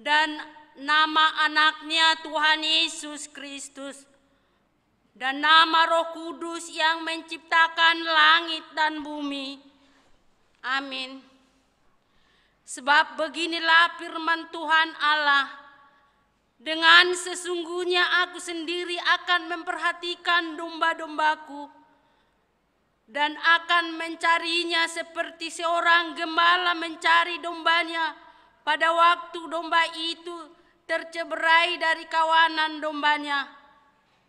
dan nama anaknya Tuhan Yesus Kristus, dan nama Roh Kudus yang menciptakan langit dan bumi. Amin. Sebab beginilah firman Tuhan Allah, dengan sesungguhnya aku sendiri akan memperhatikan domba-dombaku dan akan mencarinya seperti seorang gembala mencari dombanya pada waktu domba itu terceberai dari kawanan dombanya.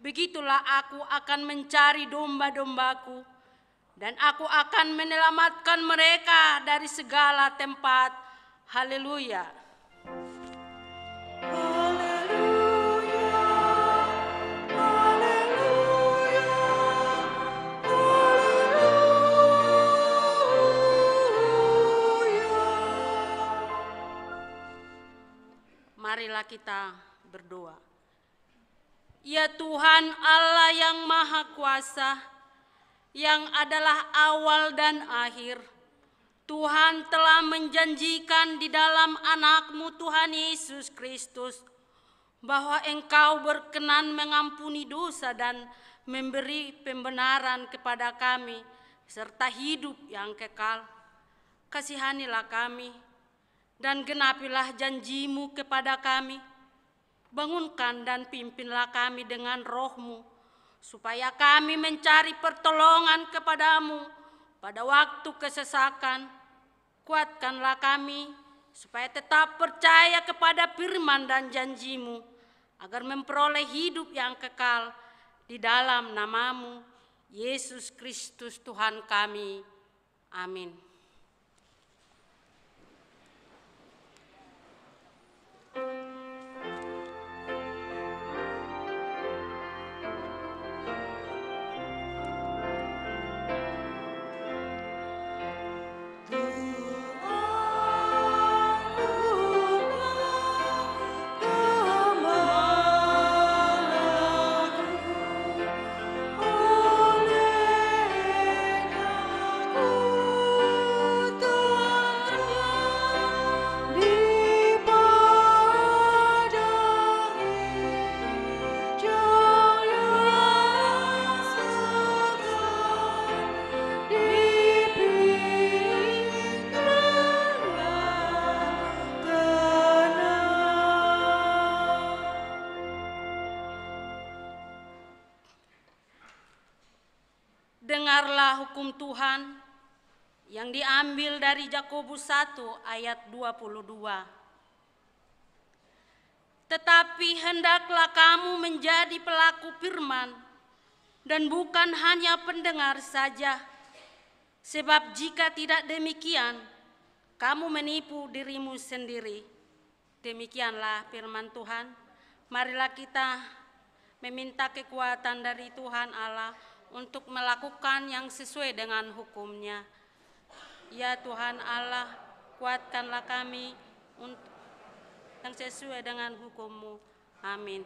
Begitulah aku akan mencari domba-dombaku, dan aku akan menyelamatkan mereka dari segala tempat. Haleluya. Marilah kita berdoa. Ya Tuhan Allah yang Maha Kuasa, yang adalah awal dan akhir, Tuhan telah menjanjikan di dalam anak-Mu Tuhan Yesus Kristus bahwa Engkau berkenan mengampuni dosa dan memberi pembenaran kepada kami serta hidup yang kekal. Kasihanilah kami dan genapilah janji-Mu kepada kami. Bangunkan dan pimpinlah kami dengan Roh-Mu, supaya kami mencari pertolongan kepada-Mu pada waktu kesesakan. Kuatkanlah kami supaya tetap percaya kepada firman dan janji-Mu, agar memperoleh hidup yang kekal di dalam nama-Mu, Yesus Kristus Tuhan kami. Amin. Oh Dengarlah hukum Tuhan yang diambil dari Yakobus 1 ayat 22. Tetapi hendaklah kamu menjadi pelaku firman dan bukan hanya pendengar saja. Sebab jika tidak demikian, kamu menipu dirimu sendiri. Demikianlah firman Tuhan. Marilah kita meminta kekuatan dari Tuhan Allah untuk melakukan yang sesuai dengan hukum-Nya. Ya Tuhan Allah, kuatkanlah kami untuk yang sesuai dengan hukum-Mu. Amin.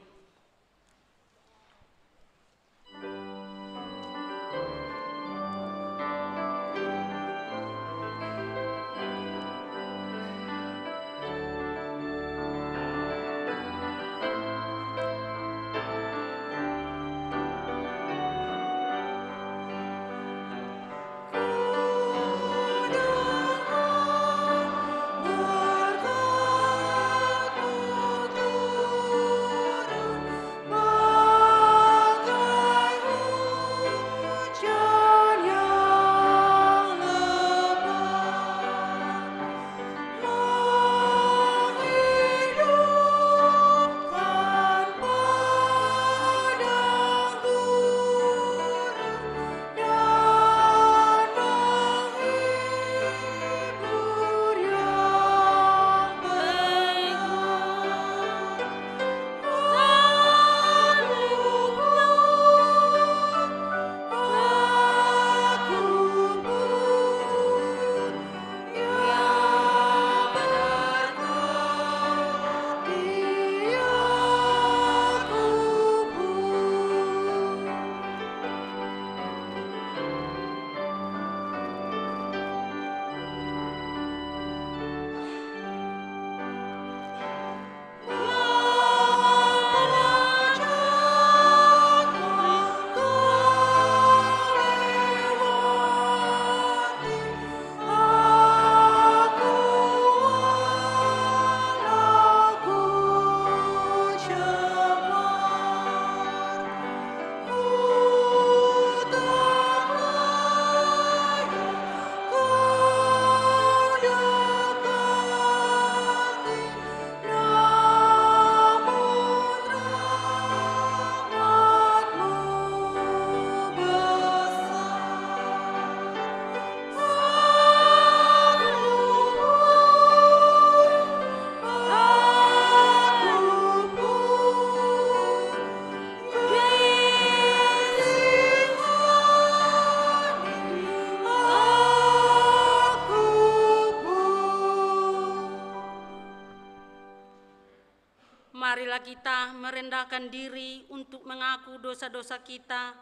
Marilah kita merendahkan diri untuk mengaku dosa-dosa kita.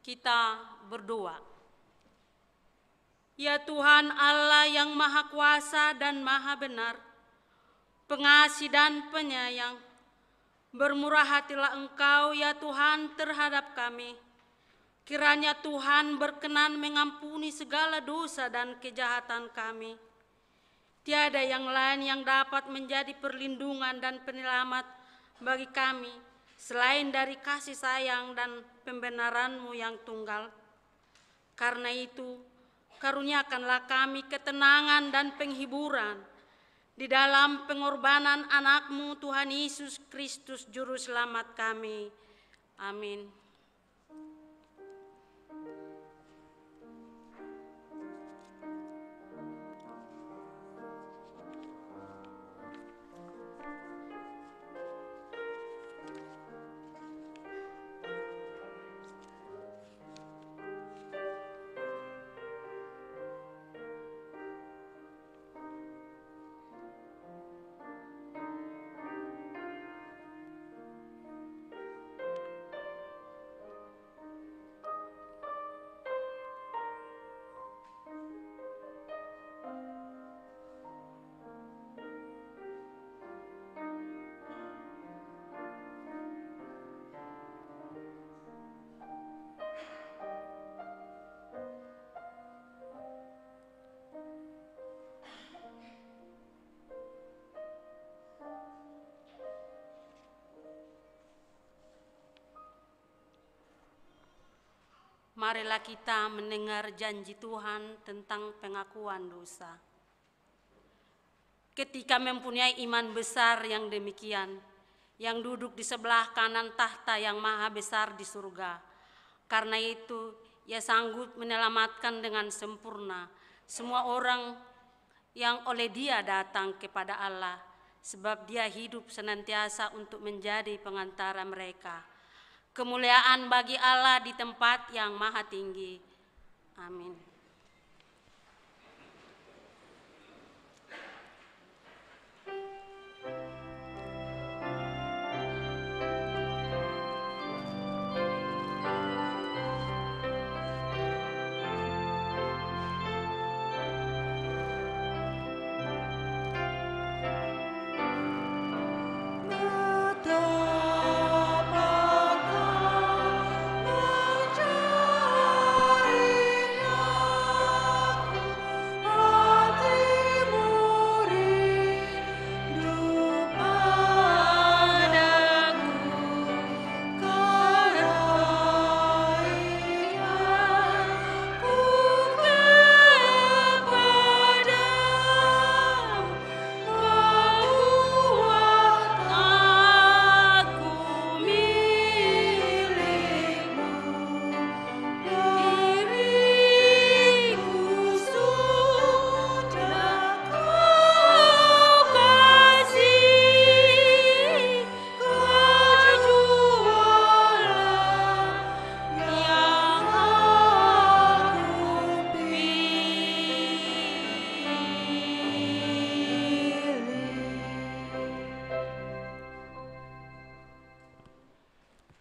Kita berdoa. Ya Tuhan Allah yang Maha Kuasa dan Maha Benar, Pengasih dan Penyayang, bermurah hatilah Engkau ya Tuhan terhadap kami. Kiranya Tuhan berkenan mengampuni segala dosa dan kejahatan kami. Tiada yang lain yang dapat menjadi perlindungan dan penyelamat bagi kami selain dari kasih sayang dan pembenaran-Mu yang tunggal. Karena itu, karuniakanlah kami ketenangan dan penghiburan di dalam pengorbanan anak-Mu Tuhan Yesus Kristus Juru Selamat kami. Amin. Marilah kita mendengar janji Tuhan tentang pengakuan dosa. Ketika mempunyai iman besar yang demikian, yang duduk di sebelah kanan tahta yang maha besar di surga, karena itu ia sanggup menyelamatkan dengan sempurna semua orang yang oleh Dia datang kepada Allah, sebab Dia hidup senantiasa untuk menjadi pengantara mereka. Kemuliaan bagi Allah di tempat yang maha tinggi. Amin.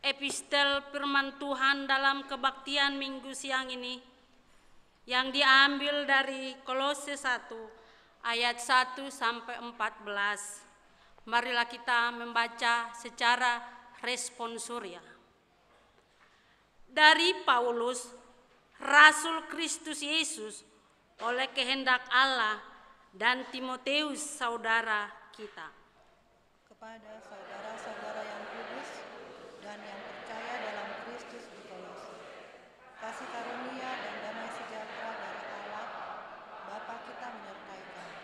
Epistel firman Tuhan dalam kebaktian minggu siang ini yang diambil dari Kolose 1 ayat 1 sampai 14. Marilah kita membaca secara responsoria. Dari Paulus, Rasul Kristus Yesus oleh kehendak Allah, dan Timoteus saudara kita. Kepada saudara-saudara yang kudus dan yang percaya dalam Kristus di Kolose, kasih karunia dan damai sejahtera dari Allah Bapa kita menyertai kamu.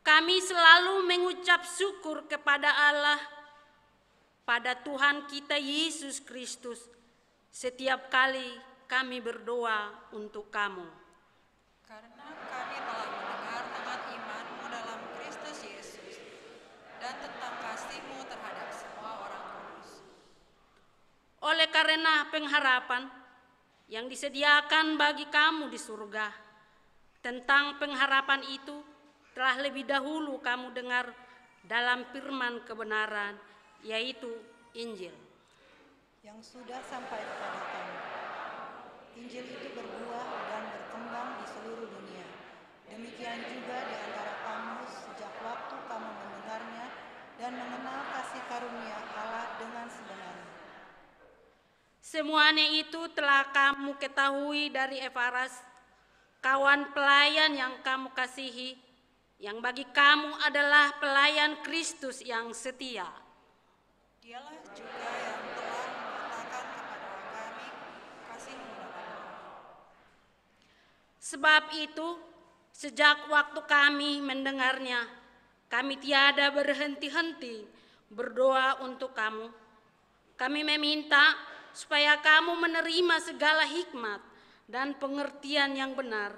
Kami selalu mengucap syukur kepada Allah, pada Tuhan kita Yesus Kristus, setiap kali kami berdoa untuk kamu. Karena kami telah mendengar tentang iman-Mu dalam Kristus Yesus dan tentang kasih-Mu terhadap semua orang kudus. Oleh karena pengharapan yang disediakan bagi kamu di surga, tentang pengharapan itu telah lebih dahulu kamu dengar dalam firman kebenaran, yaitu Injil, yang sudah sampai kepada kamu. Injil itu berbuah dan berkembang di seluruh dunia. Demikian juga di antara kamu sejak waktu kamu mendengarnya dan mengenal kasih karunia Allah dengan sebenarnya. Semuanya itu telah kamu ketahui dari Epaphras, kawan pelayan yang kamu kasihi, yang bagi kamu adalah pelayan Kristus yang setia. Dialah juga yang telah mengatakan kepada kami kasih-Mu dalam Roh. Sebab itu, sejak waktu kami mendengarnya, kami tiada berhenti-henti berdoa untuk kamu. Kami meminta supaya kamu menerima segala hikmat dan pengertian yang benar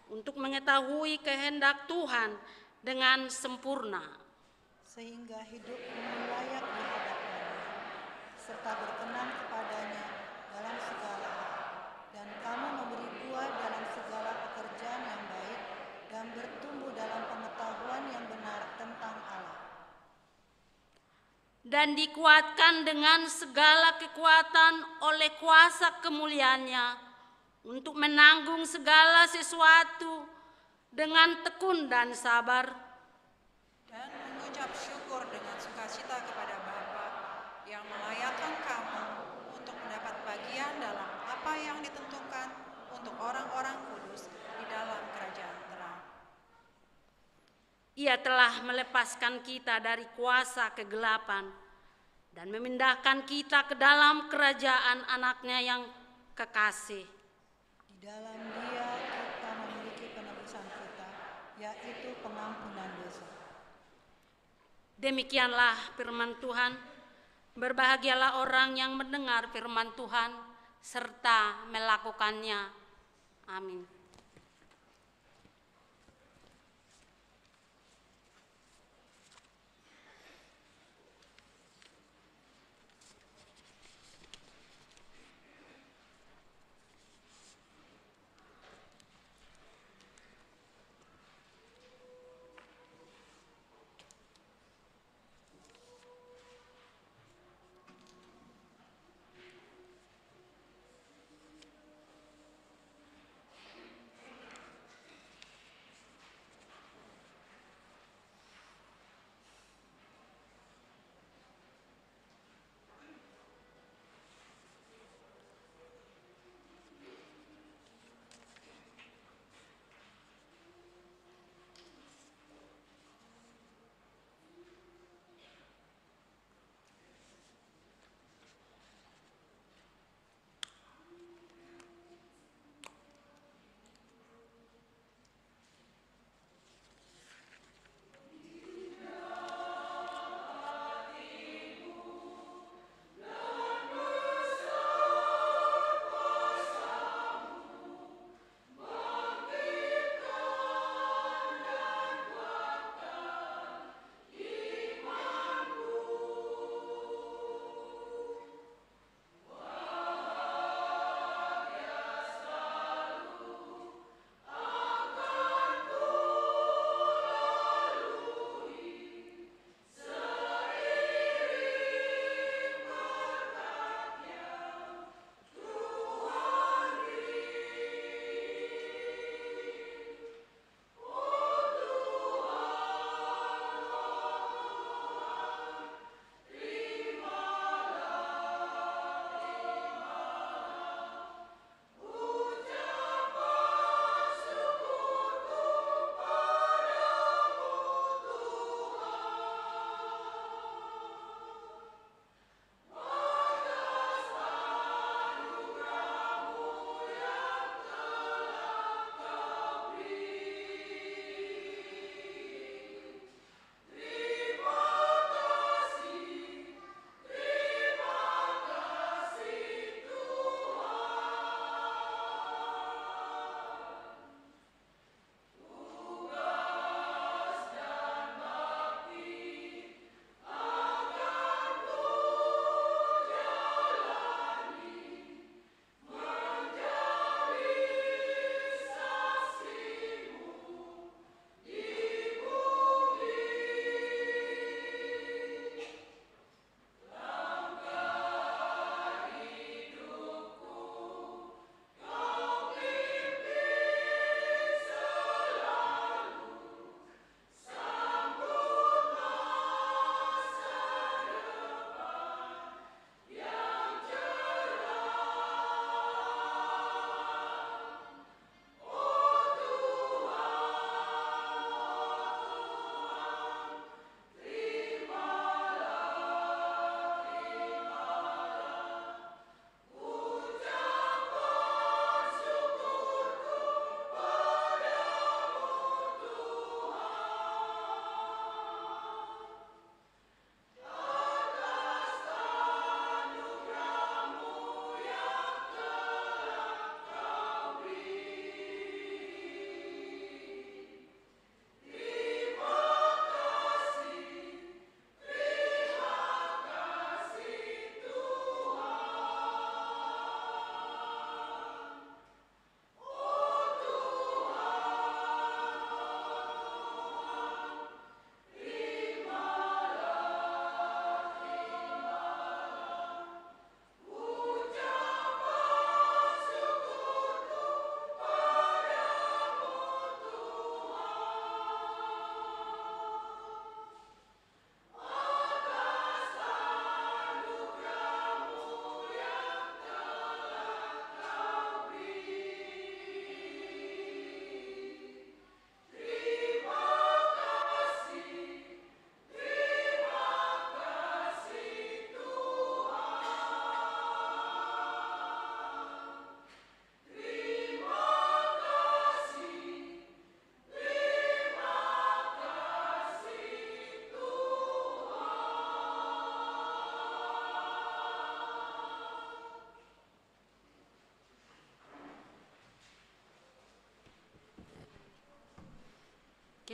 untuk mengetahui kehendak Tuhan dengan sempurna, sehingga hidupmu layak di hadapan-Nya, serta berkenan kepadanya dalam segala hal, dan kamu memberi buah dalam segala pekerjaan yang baik dan bertumbuh dalam pengetahuan yang benar tentang Allah. dan dikuatkan dengan segala kekuatan oleh kuasa kemuliaan-Nya untuk menanggung segala sesuatu dengan tekun dan sabar, Dan mengucap syukur dengan sukacita kepada Bapa yang melayakkan kamu untuk mendapat bagian dalam apa yang ditentukan untuk orang-orang kudus di dalam kerajaan terang. Ia telah melepaskan kita dari kuasa kegelapan dan memindahkan kita ke dalam kerajaan anaknya yang kekasih. Di dalam Dia kita memiliki penebusan kita, yaitu pengampunan dosa. Demikianlah firman Tuhan. Berbahagialah orang yang mendengar firman Tuhan serta melakukannya. Amin.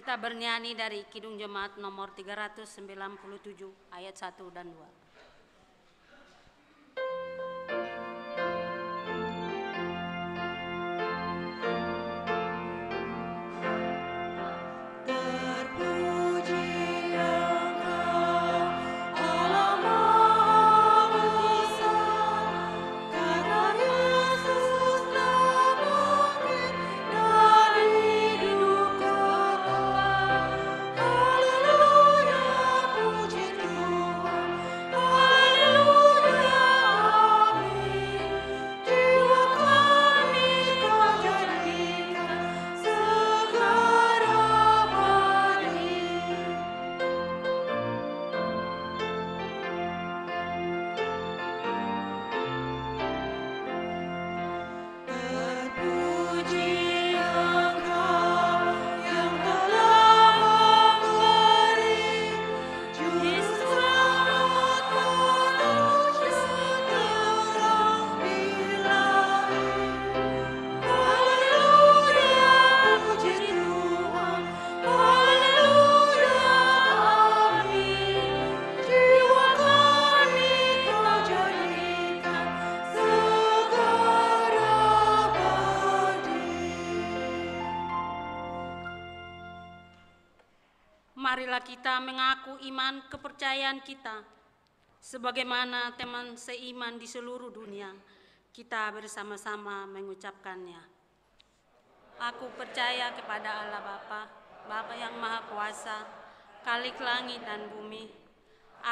Kita bernyanyi dari Kidung Jemaat nomor 397 ayat 1 dan 2. Marilah kita mengaku iman kepercayaan kita, sebagaimana teman seiman di seluruh dunia, kita bersama-sama mengucapkannya. Aku percaya kepada Allah Bapa, Bapa yang Maha Kuasa, Khalik langit dan bumi.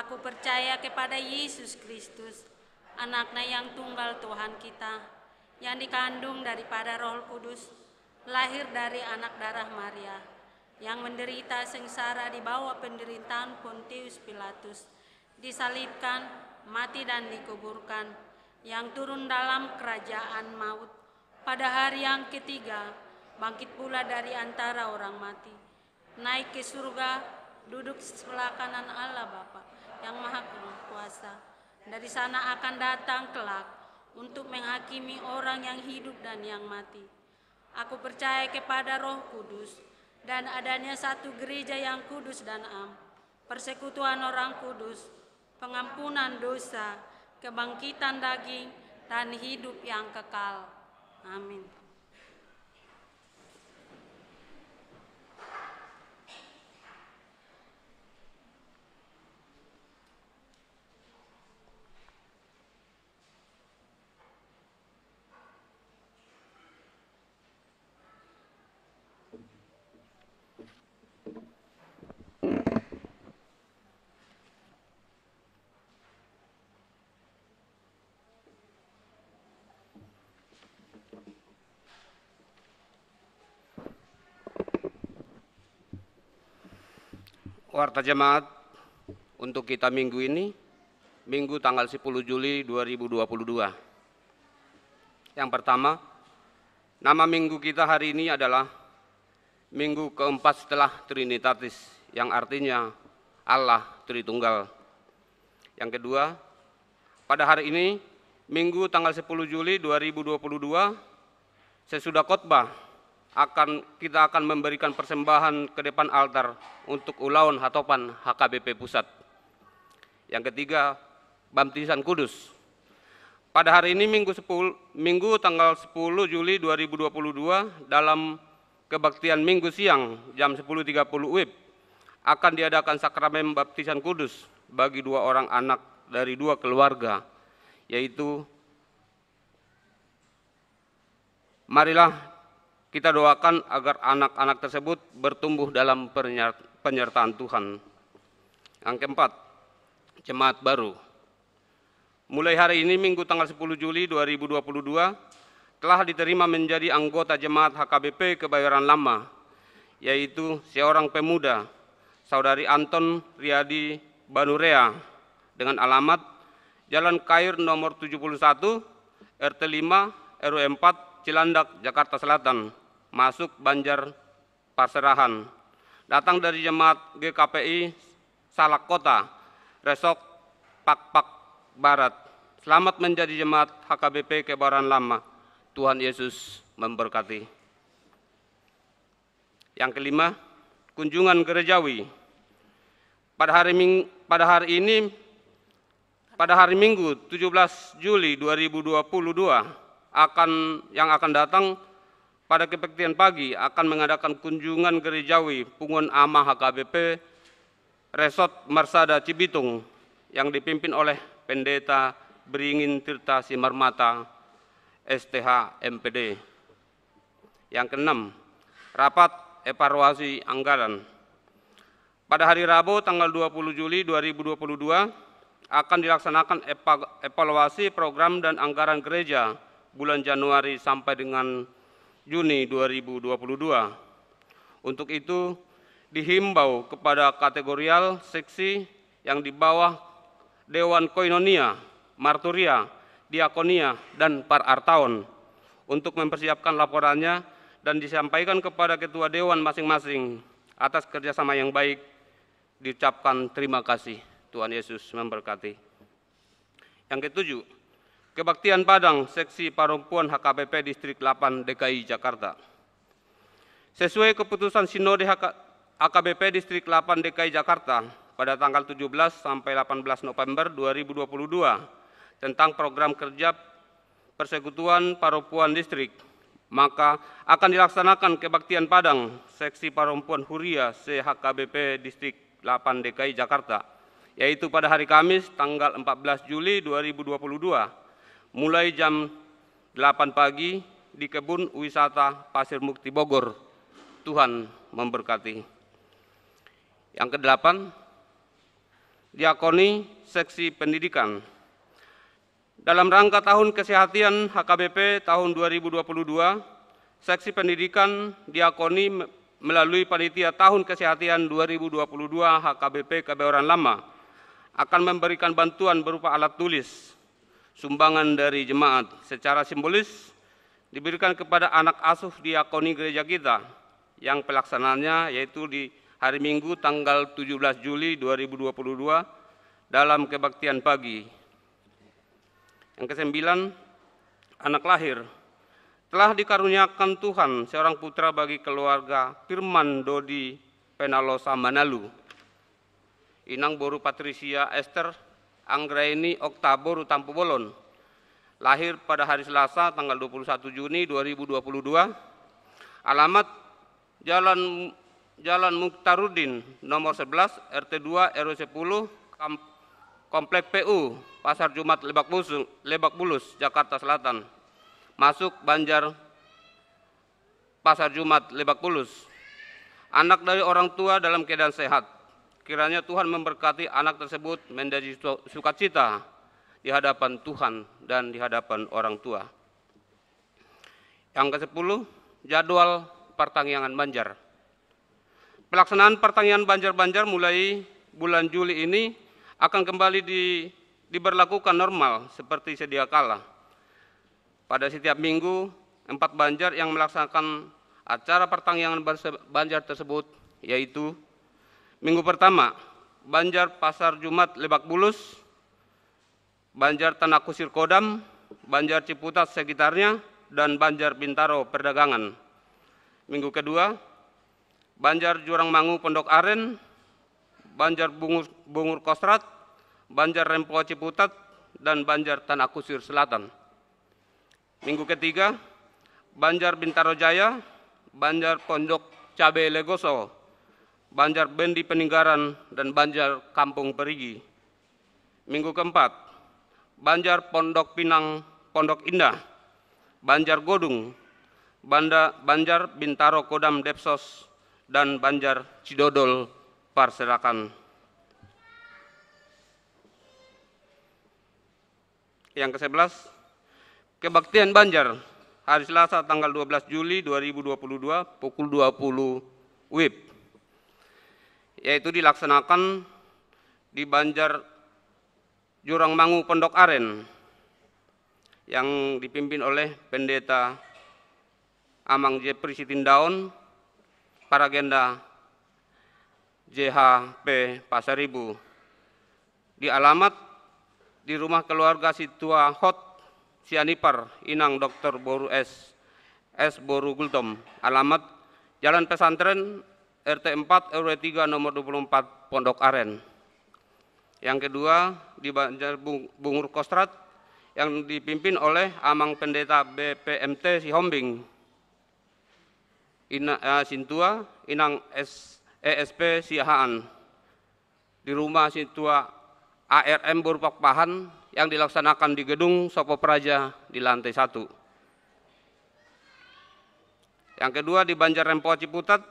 Aku percaya kepada Yesus Kristus, Anaknya yang tunggal Tuhan kita, yang dikandung daripada Roh Kudus, lahir dari anak darah Maria, yang menderita sengsara di bawah penderitaan Pontius Pilatus, disalibkan, mati dan dikuburkan, yang turun dalam kerajaan maut, pada hari yang ketiga, bangkit pula dari antara orang mati, naik ke surga, duduk sebelah kanan Allah Bapa yang Maha Kuasa. Dari sana akan datang kelak untuk menghakimi orang yang hidup dan yang mati. Aku percaya kepada Roh Kudus, dan adanya satu gereja yang kudus dan am, persekutuan orang kudus, pengampunan dosa, kebangkitan daging, dan hidup yang kekal. Amin. Warta Jemaat untuk kita minggu ini, Minggu tanggal 10 Juli 2022. Yang pertama, nama minggu kita hari ini adalah Minggu keempat setelah Trinitatis, yang artinya Allah Tritunggal. Yang kedua, pada hari ini, Minggu tanggal 10 Juli 2022, sesudah khotbah, kita akan memberikan persembahan ke depan altar untuk Ulaun Hatopan HKBP Pusat. Yang ketiga, baptisan kudus. Pada hari ini Minggu tanggal 10 Juli 2022 dalam kebaktian Minggu siang jam 10.30 WIB akan diadakan sakramen baptisan kudus bagi 2 orang anak dari 2 keluarga, yaitu marilah kita doakan agar anak-anak tersebut bertumbuh dalam penyertaan Tuhan. Yang keempat, jemaat baru. Mulai hari ini Minggu tanggal 10 Juli 2022 telah diterima menjadi anggota jemaat HKBP Kebayoran Lama, yaitu seorang pemuda, Saudari Anton Riyadi Banurea, dengan alamat Jalan Kair nomor 71, RT 5, RW 4, Cilandak, Jakarta Selatan, masuk Banjar Parserahan, datang dari jemaat GKPI Salak Kota, Resok Pakpak Barat. Selamat menjadi jemaat HKBP Kebayoran Lama. Tuhan Yesus memberkati. Yang kelima, kunjungan gerejawi. Pada hari Minggu 17 Juli 2022 yang akan datang pada kebaktian pagi akan mengadakan kunjungan gerejawi Punguan Ama HKBP Resort Marsada Cibitung yang dipimpin oleh Pendeta Beringin Tirta Simarmata STH MPD. Yang keenam, rapat evaluasi anggaran. Pada hari Rabu tanggal 20 Juli 2022 akan dilaksanakan evaluasi program dan anggaran gereja bulan Januari sampai dengan Juni 2022. Untuk itu dihimbau kepada kategorial seksi yang di bawah Dewan Koinonia, Marturia, Diakonia, dan Parartaon untuk mempersiapkan laporannya dan disampaikan kepada Ketua Dewan masing-masing. Atas kerjasama yang baik diucapkan terima kasih. Tuhan Yesus memberkati. Yang ketujuh, Kebaktian Padang Seksi Perempuan HKBP Distrik 8 DKI Jakarta. Sesuai keputusan Sinode HKBP Distrik 8 DKI Jakarta pada tanggal 17 sampai 18 November 2022 tentang program kerja Persekutuan Perempuan Distrik, maka akan dilaksanakan Kebaktian Padang Seksi Perempuan Huria CHKBP Distrik 8 DKI Jakarta, yaitu pada hari Kamis tanggal 14 Juli 2022, mulai jam 8 pagi di Kebun Wisata Pasir Mukti Bogor. Tuhan memberkati. Yang kedelapan, Diakoni Seksi Pendidikan. Dalam rangka Tahun Kesehatan HKBP tahun 2022, Seksi Pendidikan Diakoni melalui Panitia Tahun Kesehatan 2022 HKBP Kebayoran Lama akan memberikan bantuan berupa alat tulis, sumbangan dari jemaat secara simbolis diberikan kepada anak asuh diakoni gereja kita yang pelaksanaannya yaitu di hari Minggu tanggal 17 Juli 2022 dalam kebaktian pagi. Yang kesembilan, anak lahir. Telah dikaruniakan Tuhan seorang putra bagi keluarga Firman Dodi Penalosa Manalu. Inang Boru Patricia Esther Anggraini Oktaboru Tampu Bolon. Lahir pada hari Selasa tanggal 21 Juni 2022. Alamat Jalan Mukhtaruddin nomor 11 RT 2 RW 10 Komplek PU Pasar Jumat Lebak Bulus Jakarta Selatan. Masuk Banjar Pasar Jumat Lebak Bulus. Anak dari orang tua dalam keadaan sehat. Kiranya Tuhan memberkati anak tersebut menjadi sukacita di hadapan Tuhan dan di hadapan orang tua. Yang ke-10, jadwal pertangyangan Banjar. Pelaksanaan pertangyangan Banjar-Banjar mulai bulan Juli ini akan kembali diberlakukan normal seperti sedia kala. Pada setiap minggu, 4 Banjar yang melaksanakan acara pertangyangan Banjar tersebut, yaitu minggu pertama, Banjar Pasar Jumat Lebak Bulus, Banjar Tanah Kusir Kodam, Banjar Ciputat sekitarnya, dan Banjar Bintaro Perdagangan. Minggu kedua, Banjar Jurang Mangu Pondok Aren, Banjar Bungur Kostrat, Banjar Rempo Ciputat, dan Banjar Tanah Kusir Selatan. Minggu ketiga, Banjar Bintaro Jaya, Banjar Pondok Cabe Legoso, Banjar Bendi Peninggaran, dan Banjar Kampung Perigi. Minggu keempat, Banjar Pondok Pinang Pondok Indah, Banjar Godung, Banjar Bintaro Kodam Depsos, dan Banjar Cidodol Parserakan. Yang ke-11, Kebaktian Banjar, hari Selasa tanggal 12 Juli 2022 pukul 20 WIB, yaitu dilaksanakan di Banjar Jurang Mangu Pondok Aren yang dipimpin oleh Pendeta Amang Jepri Sitindaun, Paragenda JHP Pasaribu. Di alamat di rumah keluarga Situa Hot Sianipar Inang Dr. Boru S. Boru Gultom. Alamat Jalan Pesantren RT 4 RW 3 nomor 24 Pondok Aren. Yang kedua di Banjar Bungur Kostrad yang dipimpin oleh Amang Pendeta BPMT Sihombing Sintua Inang ESP Siahaan. Di rumah Sintua ARM Burpak Pahan yang dilaksanakan di gedung Sopo Praja di lantai 1. Yang kedua di Banjar Rempoa Ciputat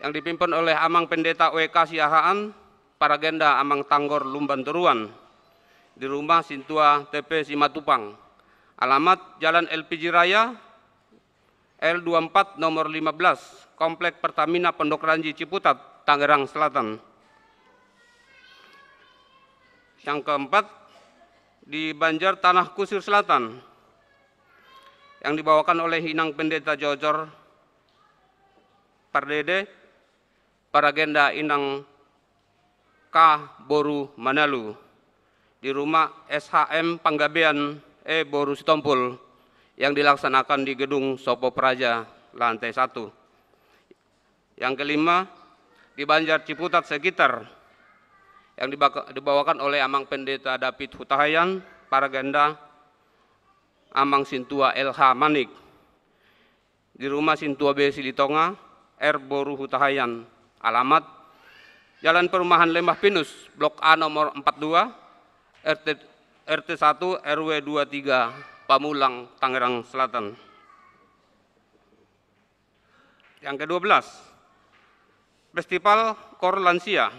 yang dipimpin oleh Amang Pendeta WK Siahaan Paragenda Amang Tanggor Lumban Teruan di rumah Sintua TP Simatupang. Alamat Jalan LPG Raya L24 nomor 15 Komplek Pertamina Pondok Ranji Ciputat, Tangerang Selatan. Yang keempat di Banjar Tanah Kusir Selatan yang dibawakan oleh Hinang Pendeta Jojor Pardede Paragenda Inang K. Boru Manalu di rumah SHM Panggabean Boru Sitompul yang dilaksanakan di gedung Sopo Praja lantai 1. Yang kelima di Banjar Ciputat sekitar yang dibawakan oleh Amang Pendeta David Hutahayan Paragenda Amang Sintua LH Manik di rumah Sintua B Silitonga R Boru Hutahayan. Alamat Jalan Perumahan Lembah Pinus Blok A nomor 42 RT 1 RW 23 Pamulang Tangerang Selatan. Yang ke-12 Festival Kor Lansia.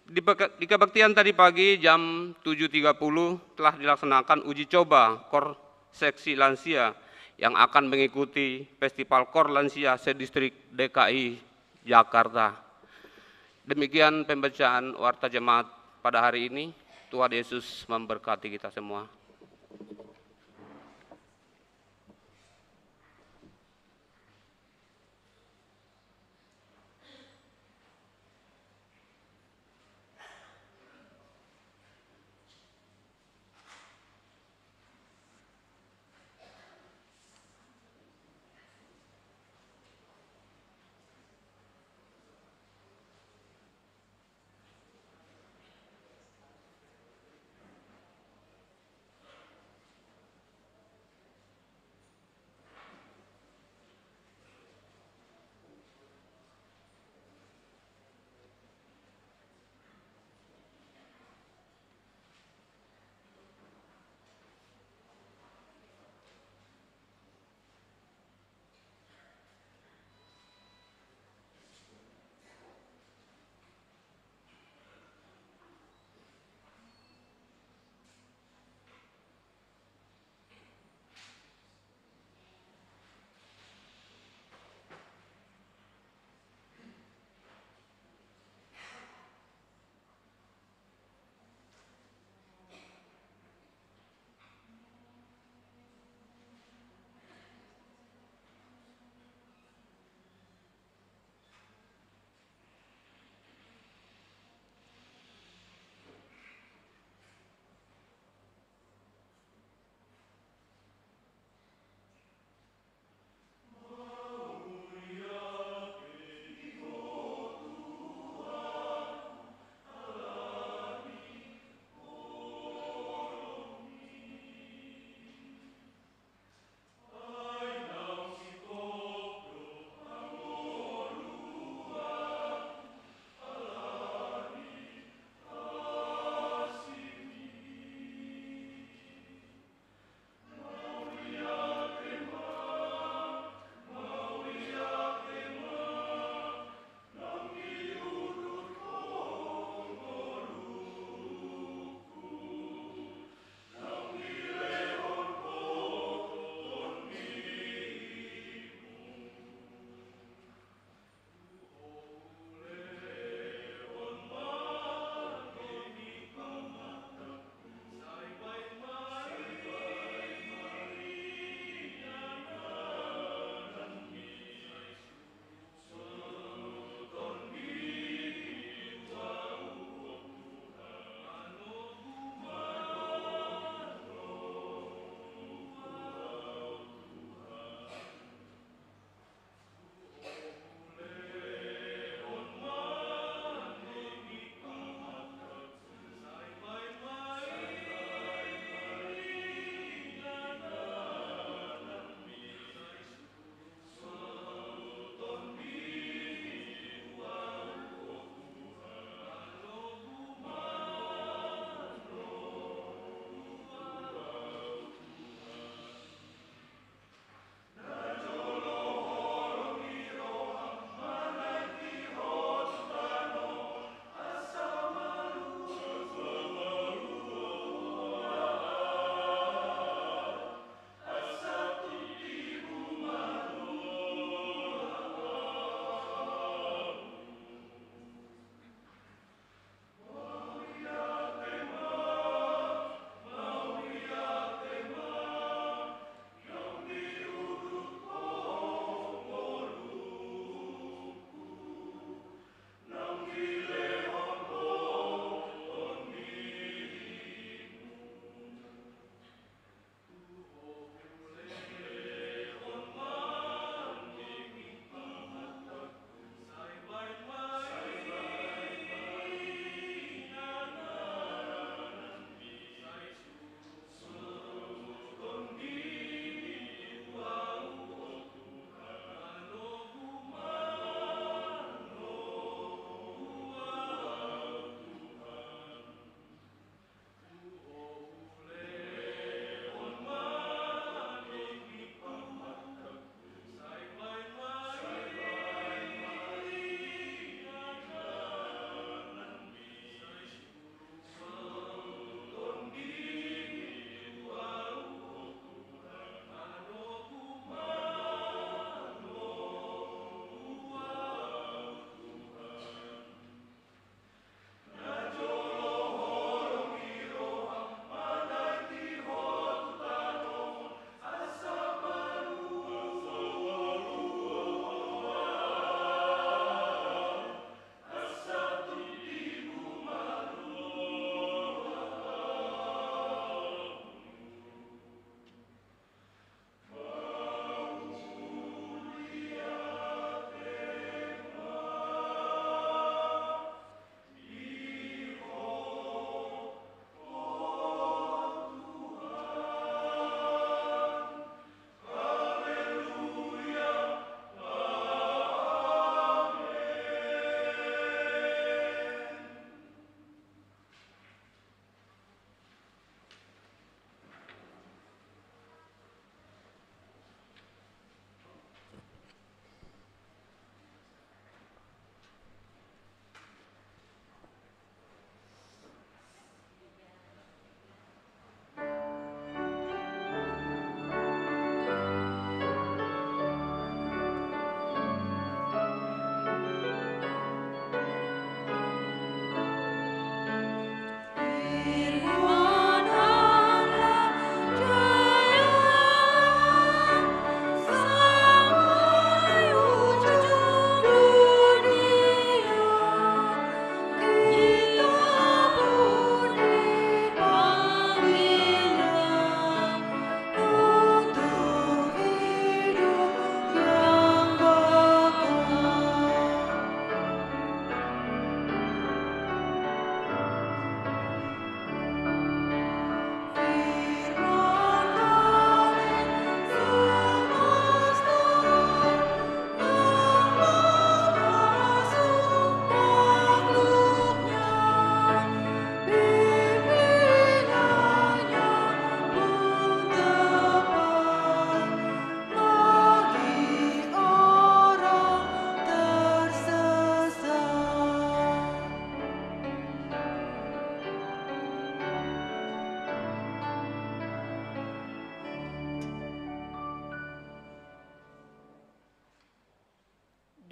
Di kebaktian tadi pagi jam 7.30 telah dilaksanakan uji coba Kor Seksi Lansia yang akan mengikuti Festival Kor Lansia se-Distrik DKI Jakarta. Demikian pembacaan Warta Jemaat pada hari ini. Tuhan Yesus memberkati kita semua.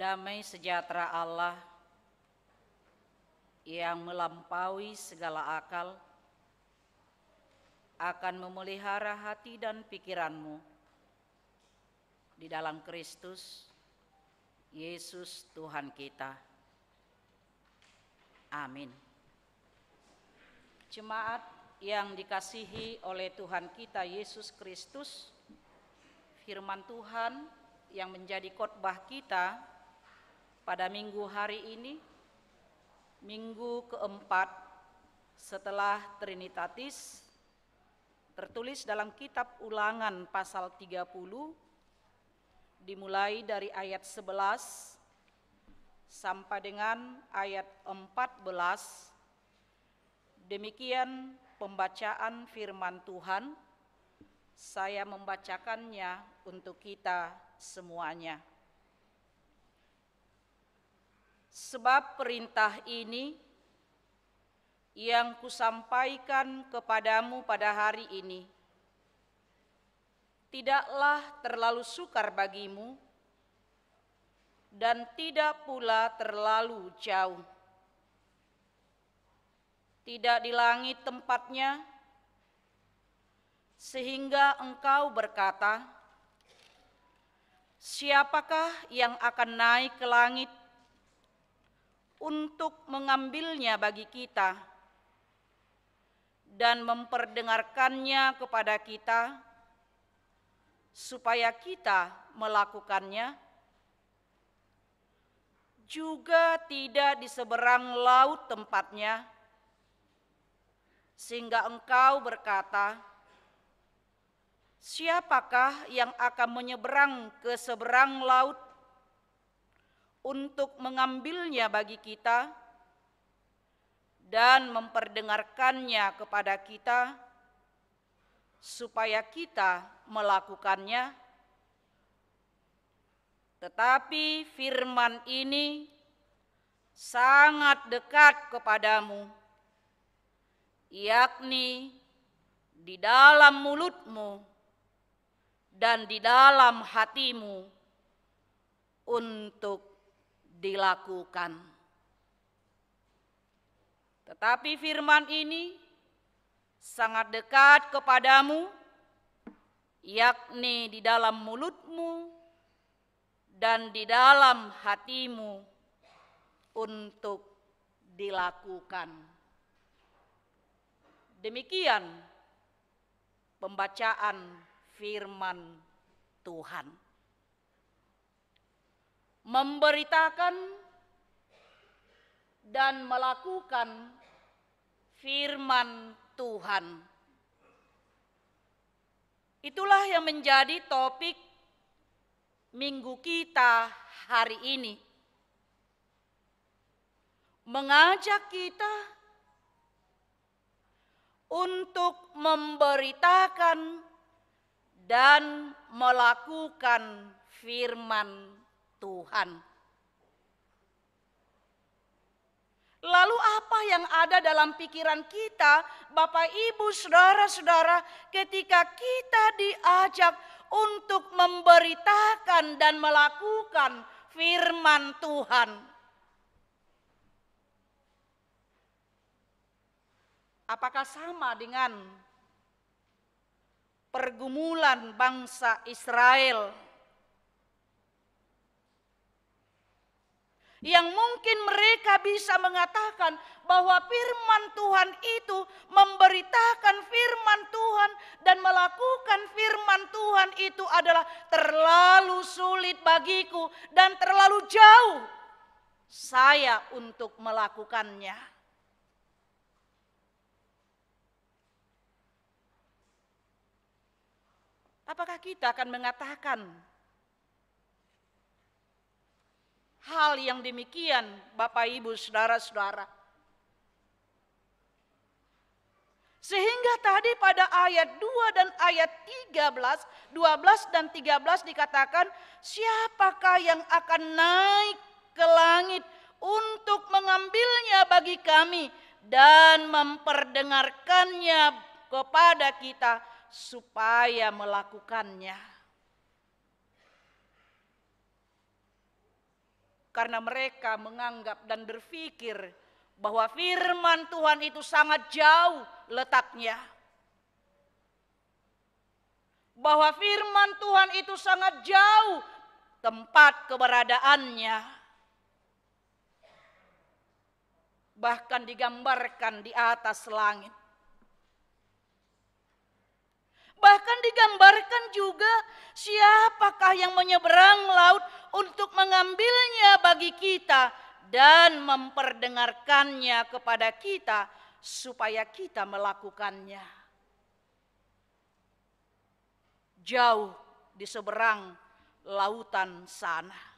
Damai sejahtera Allah yang melampaui segala akal akan memelihara hati dan pikiranmu di dalam Kristus Yesus Tuhan kita. Amin. Jemaat yang dikasihi oleh Tuhan kita Yesus Kristus, firman Tuhan yang menjadi khotbah kita pada minggu hari ini, minggu keempat setelah Trinitatis, tertulis dalam kitab Ulangan pasal 30, dimulai dari ayat 11 sampai dengan ayat 14. Demikian pembacaan firman Tuhan. Saya membacakannya untuk kita semuanya. Sebab perintah ini yang kusampaikan kepadamu pada hari ini tidaklah terlalu sukar bagimu dan tidak pula terlalu jauh. Tidak di langit tempatnya, sehingga engkau berkata, siapakah yang akan naik ke langit untuk mengambilnya bagi kita dan memperdengarkannya kepada kita, supaya kita melakukannya? Juga tidak di seberang laut tempatnya, sehingga engkau berkata, siapakah yang akan menyeberang ke seberang laut untuk mengambilnya bagi kita dan memperdengarkannya kepada kita, supaya kita melakukannya? Tetapi firman ini sangat dekat kepadamu, yakni di dalam mulutmu dan di dalam hatimu, untuk dilakukan. Tetapi firman ini sangat dekat kepadamu, yakni di dalam mulutmu dan di dalam hatimu, untuk dilakukan. Demikian pembacaan firman Tuhan. Memberitakan dan melakukan firman Tuhan. Itulah yang menjadi topik minggu kita hari ini. Mengajak kita untuk memberitakan dan melakukan firman Tuhan. Lalu apa yang ada dalam pikiran kita, Bapak, Ibu, saudara-saudara, ketika kita diajak untuk memberitakan dan melakukan firman Tuhan? Apakah sama dengan pergumulan bangsa Israel yang mungkin mereka bisa mengatakan bahwa firman Tuhan itu, memberitakan firman Tuhan dan melakukan firman Tuhan itu adalah terlalu sulit bagiku dan terlalu jauh saya untuk melakukannya. Apakah kita akan mengatakan hal yang demikian, Bapak, Ibu, saudara-saudara? Sehingga tadi pada ayat 2 dan ayat 12 dan 13 dikatakan, siapakah yang akan naik ke langit untuk mengambilnya bagi kami dan memperdengarkannya kepada kita, supaya melakukannya. karena mereka menganggap dan berpikir bahwa firman Tuhan itu sangat jauh letaknya. Bahwa firman Tuhan itu sangat jauh tempat keberadaannya. Bahkan digambarkan di atas langit. Bahkan digambarkan juga siapakah yang menyeberang laut untuk mengambilnya bagi kita dan memperdengarkannya kepada kita supaya kita melakukannya. Jauh di seberang lautan sana.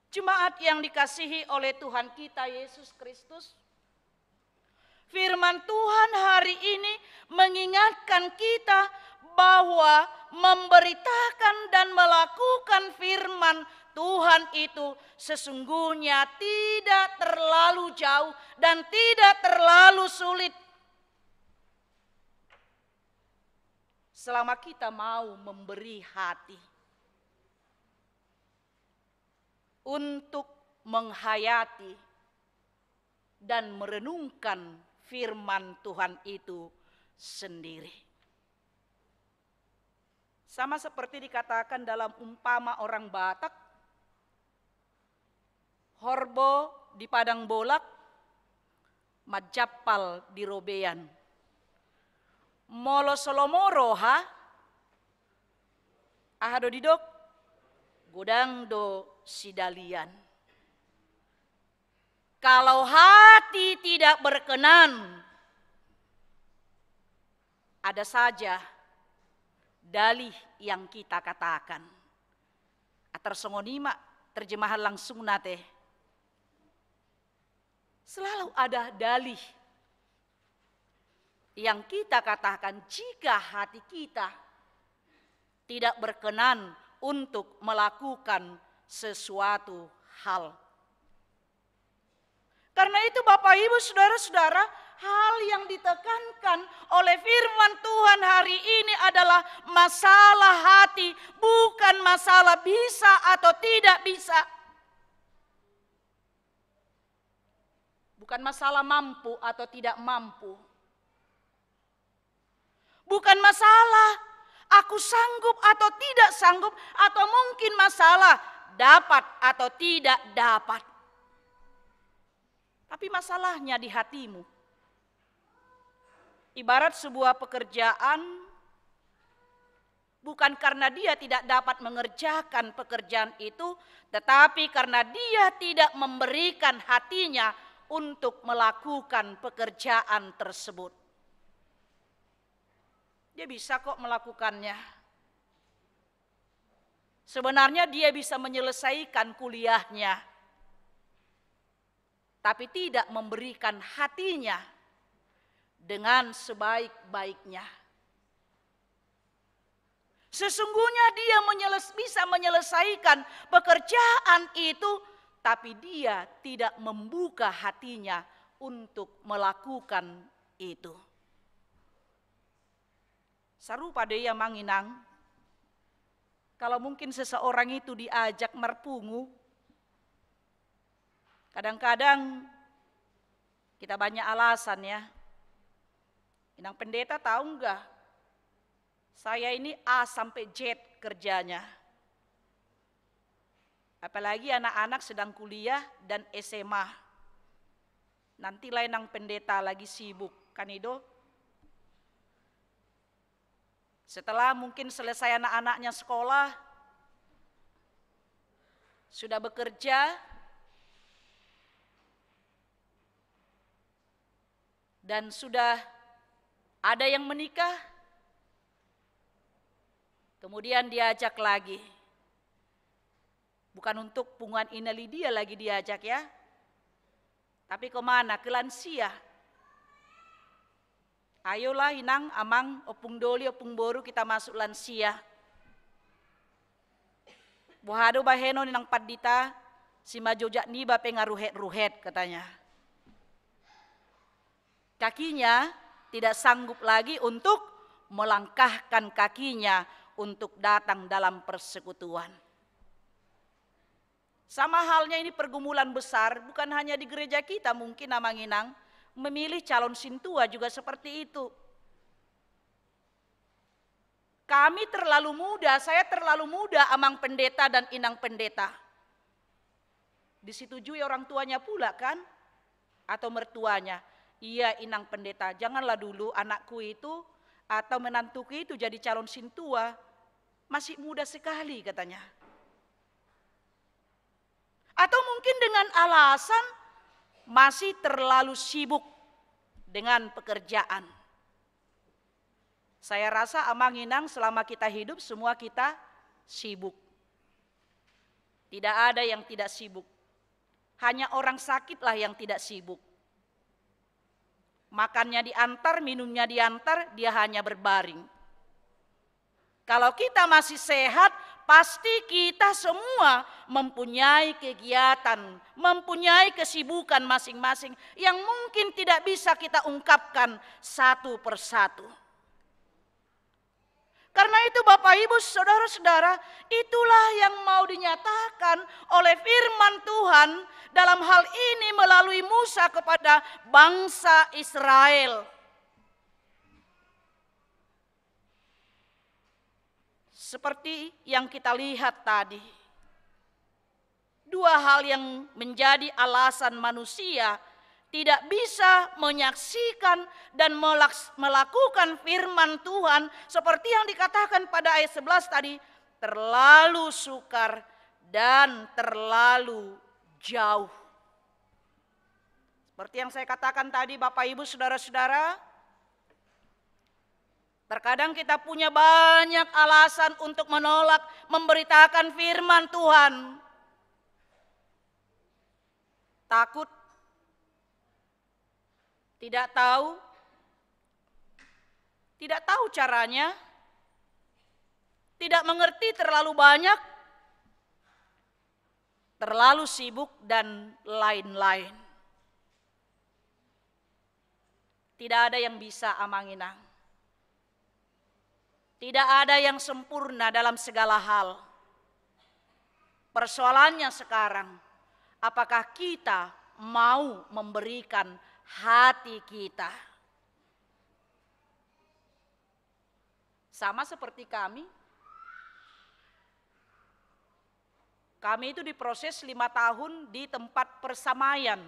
Jemaat yang dikasihi oleh Tuhan kita Yesus Kristus, firman Tuhan hari ini mengingatkan kita bahwa memberitakan dan melakukan firman Tuhan itu sesungguhnya tidak terlalu jauh dan tidak terlalu sulit. Selama kita mau memberi hati untuk menghayati dan merenungkan firman Tuhan itu sendiri. Sama seperti dikatakan dalam umpama orang Batak, horbo di padang bolak, majapal di robean. Molo solomoro ha, ahado didok, godang do sidalian. Kalau hati tidak berkenan, ada saja dalih yang kita katakan. Atar songonima terjemahan langsung nate. Selalu ada dalih yang kita katakan jika hati kita tidak berkenan untuk melakukan sesuatu hal. Karena itu Bapak Ibu Saudara-saudara, hal yang ditekankan oleh firman Tuhan hari ini adalah masalah hati, bukan masalah bisa atau tidak bisa. Bukan masalah mampu atau tidak mampu. Bukan masalah aku sanggup atau tidak sanggup, atau mungkin masalah dapat atau tidak dapat. Tapi masalahnya di hatimu. Ibarat sebuah pekerjaan, bukan karena dia tidak dapat mengerjakan pekerjaan itu, tetapi karena dia tidak memberikan hatinya untuk melakukan pekerjaan tersebut. Dia bisa kok melakukannya. Sebenarnya dia bisa menyelesaikan kuliahnya, tapi tidak memberikan hatinya dengan sebaik-baiknya. Sesungguhnya dia bisa menyelesaikan pekerjaan itu, tapi dia tidak membuka hatinya untuk melakukan itu. Sarupa deya manginang, kalau mungkin seseorang itu diajak merpungu, kadang-kadang kita banyak alasan ya. Inang pendeta tahu enggak? Saya ini A sampai Z kerjanya. Apalagi anak-anak sedang kuliah dan SMA. Nanti lain nang pendeta lagi sibuk, kan itu? Setelah mungkin selesai anak-anaknya sekolah, sudah bekerja, dan sudah ada yang menikah, kemudian diajak lagi. Bukan untuk punguan inali dia lagi diajak ya, tapi kemana? Ke lansia. Ayolah inang, amang, opung doli, opung boru kita masuk lansia. Buhado baheno ninang padita, si majojak ni bape ngaruhet-ruhet katanya. Kakinya tidak sanggup lagi untuk melangkahkan kakinya untuk datang dalam persekutuan. Sama halnya ini pergumulan besar, bukan hanya di gereja kita mungkin Amanginang, memilih calon sintua juga seperti itu. Kami terlalu muda, saya terlalu muda Amang Pendeta dan Inang Pendeta. Disetujui orang tuanya pula kan? Atau mertuanya. Iya Inang Pendeta, janganlah dulu anakku itu atau menantuku itu jadi calon sintua. Masih muda sekali katanya. Atau mungkin dengan alasan masih terlalu sibuk dengan pekerjaan. Saya rasa Amanginang selama kita hidup semua kita sibuk. Tidak ada yang tidak sibuk. Hanya orang sakitlah yang tidak sibuk. Makannya diantar, minumnya diantar, dia hanya berbaring. Kalau kita masih sehat, pasti kita semua mempunyai kegiatan, mempunyai kesibukan masing-masing yang mungkin tidak bisa kita ungkapkan satu persatu. Karena itu Bapak Ibu Saudara-saudara, itulah yang mau dinyatakan oleh firman Tuhan dalam hal ini melalui Musa kepada bangsa Israel. Seperti yang kita lihat tadi. Dua hal yang menjadi alasan manusia tidak bisa menyaksikan dan melakukan firman Tuhan seperti yang dikatakan pada ayat 11 tadi, terlalu sukar dan terlalu jauh. Seperti yang saya katakan tadi Bapak Ibu Saudara-saudara, terkadang kita punya banyak alasan untuk menolak memberitakan firman Tuhan. Takut, tidak tahu caranya, tidak mengerti terlalu banyak, terlalu sibuk dan lain-lain. Tidak ada yang bisa Amanginang. Tidak ada yang sempurna dalam segala hal. Persoalannya sekarang, apakah kita mau memberikan hati kita? Sama seperti kami. Kami itu diproses 5 tahun di tempat persamaian.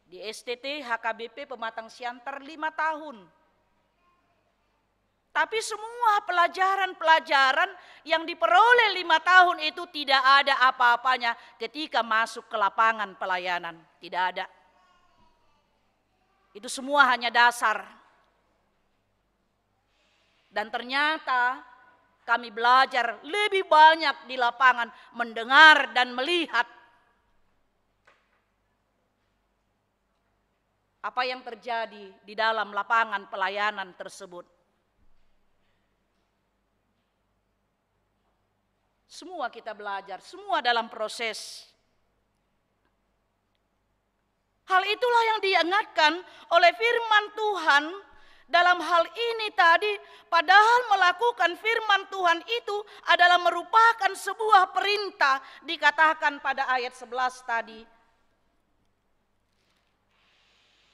Di STT HKBP Pematang Siantar 5 tahun. Tapi semua pelajaran-pelajaran yang diperoleh 5 tahun itu tidak ada apa-apanya ketika masuk ke lapangan pelayanan. Tidak ada. Itu semua hanya dasar. Dan ternyata kami belajar lebih banyak di lapangan, mendengar dan melihat apa yang terjadi di dalam lapangan pelayanan tersebut. Semua kita belajar, semua dalam proses. Hal itulah yang diingatkan oleh firman Tuhan dalam hal ini tadi, padahal melakukan firman Tuhan itu adalah merupakan sebuah perintah, dikatakan pada ayat 11 tadi.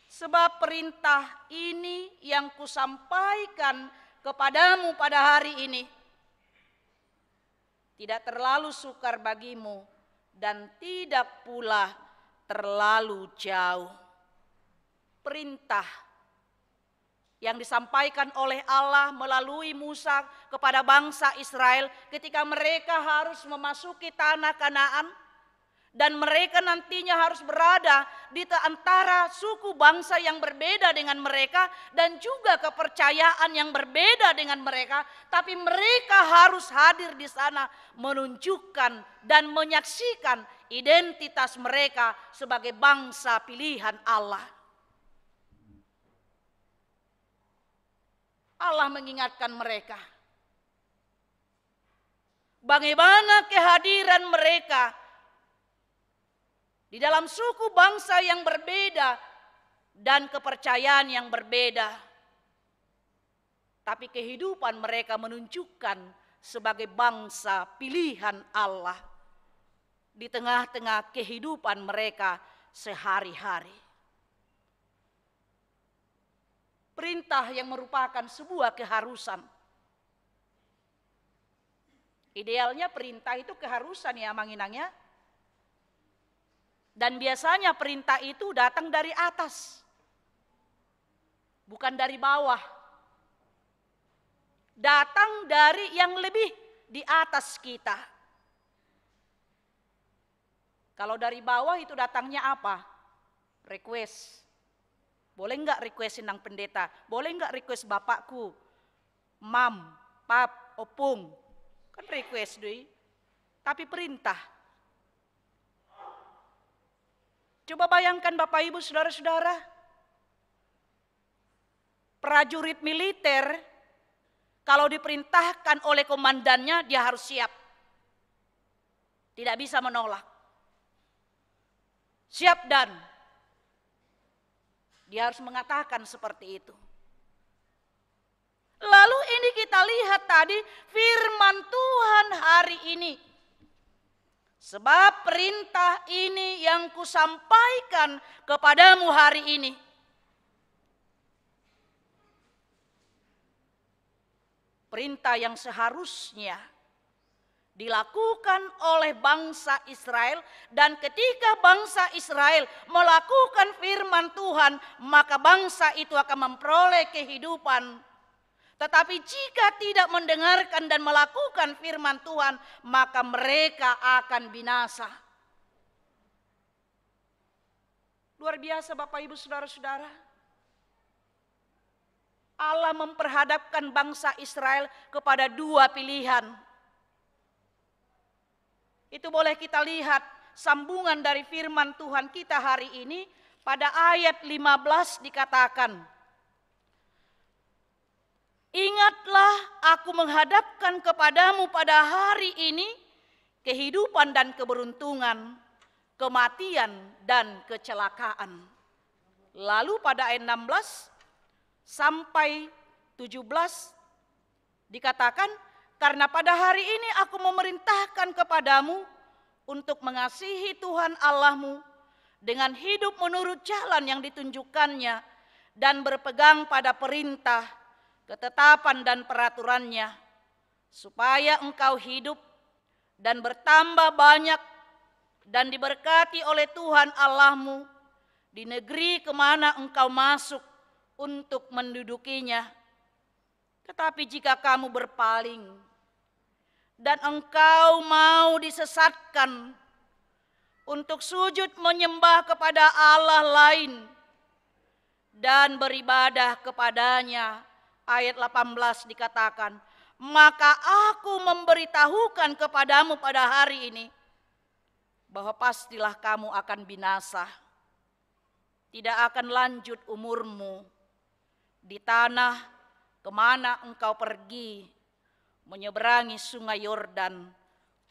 Sebab perintah ini yang kusampaikan kepadamu pada hari ini tidak terlalu sukar bagimu dan tidak pula terlalu jauh. Perintah yang disampaikan oleh Allah melalui Musa kepada bangsa Israel ketika mereka harus memasuki tanah Kanaan dan mereka nantinya harus berada di antara suku bangsa yang berbeda dengan mereka dan juga kepercayaan yang berbeda dengan mereka, tapi mereka harus hadir di sana menunjukkan dan menyaksikan identitas mereka sebagai bangsa pilihan Allah. Allah mengingatkan mereka bagaimana kehadiran mereka di dalam suku bangsa yang berbeda dan kepercayaan yang berbeda. Tapi kehidupan mereka menunjukkan sebagai bangsa pilihan Allah. di tengah-tengah kehidupan mereka sehari-hari. Perintah yang merupakan sebuah keharusan. Idealnya perintah itu keharusan ya manginangnya. Dan biasanya perintah itu datang dari atas. Bukan dari bawah. Datang dari yang lebih di atas kita. Kalau dari bawah itu datangnya apa? Request. Boleh enggak request nang pendeta? Boleh enggak request bapakku? Mam, pap, opung. Kan request deh. Tapi perintah. Coba bayangkan Bapak Ibu Saudara-saudara. Prajurit militer kalau diperintahkan oleh komandannya dia harus siap. Tidak bisa menolak. Siap dan dia harus mengatakan seperti itu. Lalu ini kita lihat tadi firman Tuhan hari ini. Sebab perintah ini yang kusampaikan kepadamu hari ini. Perintah yang seharusnya dilakukan oleh bangsa Israel, dan ketika bangsa Israel melakukan firman Tuhan, maka bangsa itu akan memperoleh kehidupan. Tetapi jika tidak mendengarkan dan melakukan firman Tuhan, maka mereka akan binasa. Luar biasa Bapak Ibu Saudara-saudara. Allah memperhadapkan bangsa Israel kepada dua pilihan. Itu boleh kita lihat sambungan dari firman Tuhan kita hari ini pada ayat 15 dikatakan, ingatlah aku menghadapkan kepadamu pada hari ini kehidupan dan keberuntungan, kematian dan kecelakaan. Lalu pada ayat 16 sampai 17 dikatakan, karena pada hari ini aku memerintahkan kepadamu untuk mengasihi Tuhan Allahmu dengan hidup menurut jalan yang ditunjukkannya dan berpegang pada perintah, ketetapan dan peraturannya, supaya engkau hidup dan bertambah banyak dan diberkati oleh Tuhan Allahmu di negeri kemana engkau masuk untuk mendudukinya. Tetapi jika kamu berpaling dan engkau mau disesatkan untuk sujud menyembah kepada Allah lain dan beribadah kepadanya, ayat 18 dikatakan, maka aku memberitahukan kepadamu pada hari ini bahwa pastilah kamu akan binasa. Tidak akan lanjut umurmu di tanah kemana engkau pergi menyeberangi sungai Yordan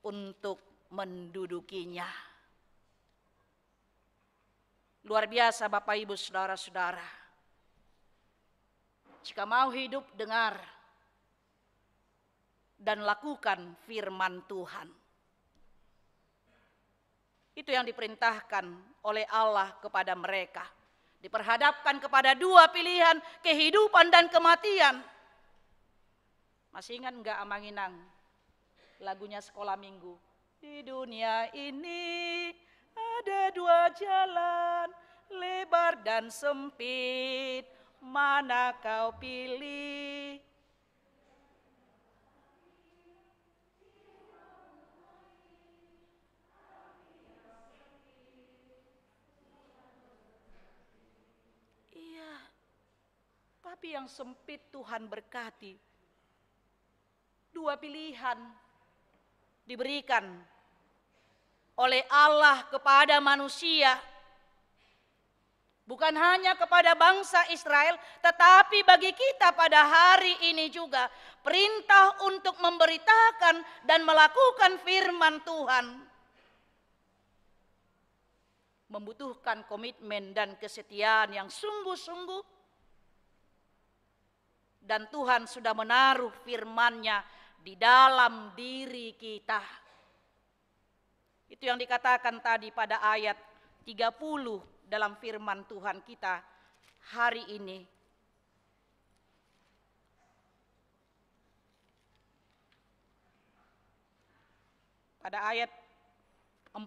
untuk mendudukinya. Luar biasa Bapak Ibu Saudara-saudara. Jika mau hidup, dengar dan lakukan firman Tuhan. Itu yang diperintahkan oleh Allah kepada mereka. Diperhadapkan kepada dua pilihan, kehidupan dan kematian. Masih ingat enggak Amanginang? Lagunya sekolah minggu. Di dunia ini ada dua jalan, lebar dan sempit. Mana kau pilih? Tapi yang sempit Tuhan berkati. Dua pilihan diberikan oleh Allah kepada manusia. Bukan hanya kepada bangsa Israel, tetapi bagi kita pada hari ini juga. Perintah untuk memberitakan dan melakukan firman Tuhan. Membutuhkan komitmen dan kesetiaan yang sungguh-sungguh. Dan Tuhan sudah menaruh firman-Nya di dalam diri kita. Itu yang dikatakan tadi pada ayat 30 dalam firman Tuhan kita hari ini. Pada ayat 14